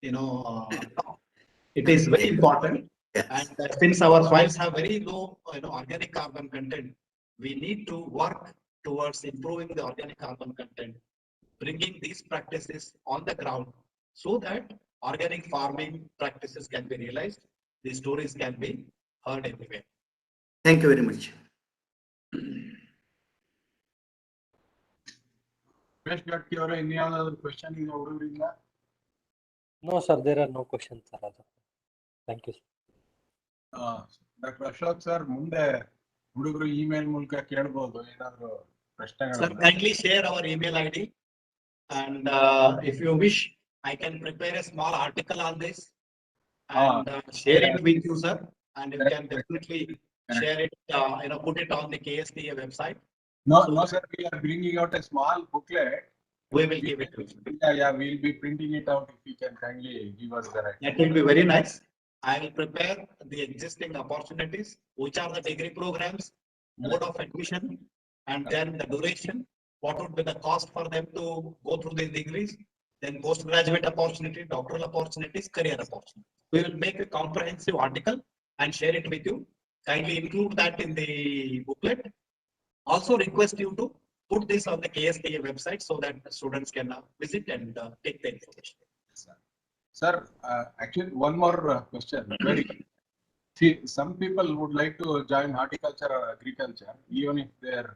it is very important. Yes. And since our soils have very low, organic carbon content, we need to work towards improving the organic carbon content, bringing these practices on the ground so that organic farming practices can be realized, these stories can be heard everywhere. Thank you very much. Any other question in the No, sir, there are no questions, sir. Thank you, sir. Dr. Ashok sir, ಮುಂದೆ ಹುಡುಗರು ಇಮೇಲ್ ಮೂಲಕ ಕೇಳಬಹುದು ಏನಾದರೂ Sir, ಪ್ರಶ್ನೆಗಳನ್ನು. kindly share our email ID, and if you wish, I can prepare a small article on this and share it with you, sir. And you can definitely share it, put it on the KSTA website. No, sir, we are bringing out a small booklet. We will give it to you. Yeah, we'll be printing it out if you can kindly give us the right. That will be very nice. I will prepare the existing opportunities, which are the degree programs, mode of admission, and then the duration, what would be the cost for them to go through these degrees, then postgraduate opportunity, doctoral opportunities, career opportunities. We will make a comprehensive article and share it with you. Kindly include that in the booklet. Also request you to put this on the KSTA website so that the students can visit and take the information. Sir, actually, one more question. See, some people would like to join horticulture or agriculture, even if they're,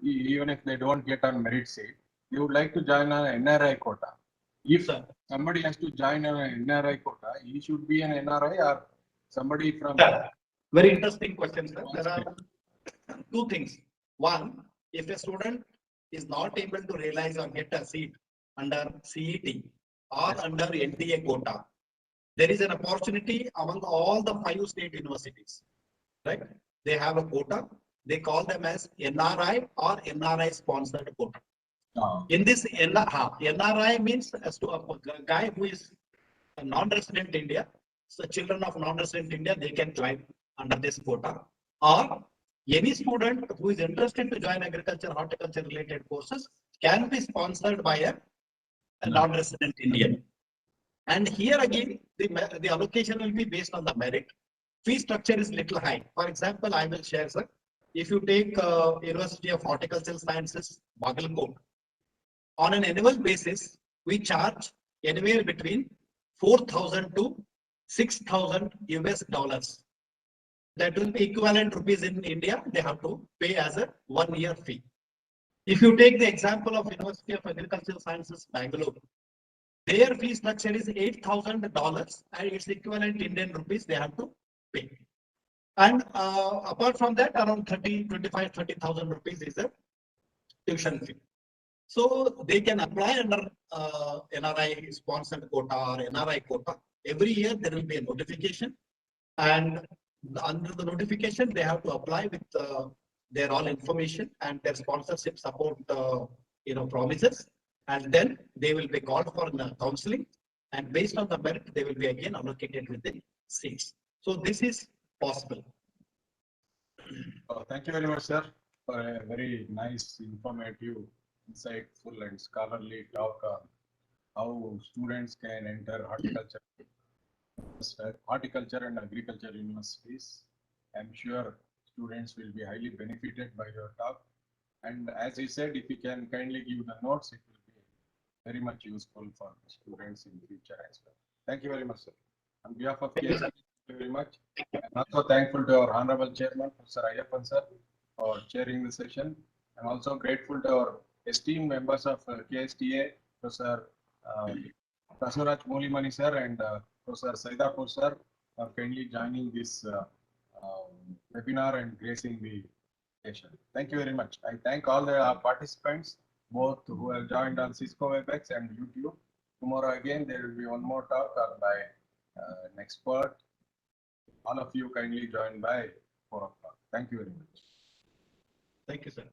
even if they don't get on merit seat, they would like to join an NRI quota. If Sir. somebody has to join an NRI quota, he should be an NRI or somebody from. Very interesting question, sir. There are two things. One, if a student is not able to realize or get a seat under CET or under NTA quota, there is an opportunity among all the 5 state universities, right? They have a quota. They call them as NRI or NRI sponsored quota. In this NRI means as to a guy who is a non-resident India, so children of non-resident India, they can join under this quota. Or any student who is interested to join agriculture, horticulture related courses can be sponsored by a non-resident Indian. And here again, the allocation will be based on the merit. Fee structure is little high. For example, I will share, sir. If you take University of Horticultural Sciences, Bagalkot, on an annual basis, we charge anywhere between 4,000 to 6,000 US dollars. That will be equivalent rupees in India. They have to pay as a 1-year fee. If you take the example of University of Agricultural Sciences, Bangalore, their fee structure is $8,000 and its equivalent Indian rupees they have to pay. And apart from that, around 25,000 rupees is a tuition fee. So they can apply under NRI sponsored quota or NRI quota. Every year there will be a notification, and under the notification they have to apply with their all information and their sponsorship support promises, and then they will be called for counseling, and based on the merit they will be again allocated with the seats. So this is possible. Thank you very much, sir, for a very nice, informative, insightful and scholarly talk on how students can enter horticulture and agriculture universities. I'm sure students will be highly benefited by your talk. And as you said, if you can kindly give the notes, it will be very much useful for students in the future as well. Thank you very much, sir. On behalf of KST, thank you very much. I'm also thankful to our Honorable Chairman, Professor Ayyappan sir, for chairing the session. I'm also grateful to our esteemed members of KSTA, Professor Basuraj Moulimani sir and Professor Saidapur sir, for kindly joining this webinar and gracing the session. Thank you very much. I thank all the participants, both who have joined on Cisco WebEx and YouTube. Tomorrow again, there will be one more talk by an expert. All of you kindly join by 4 o'clock. Thank you very much. Thank you, sir.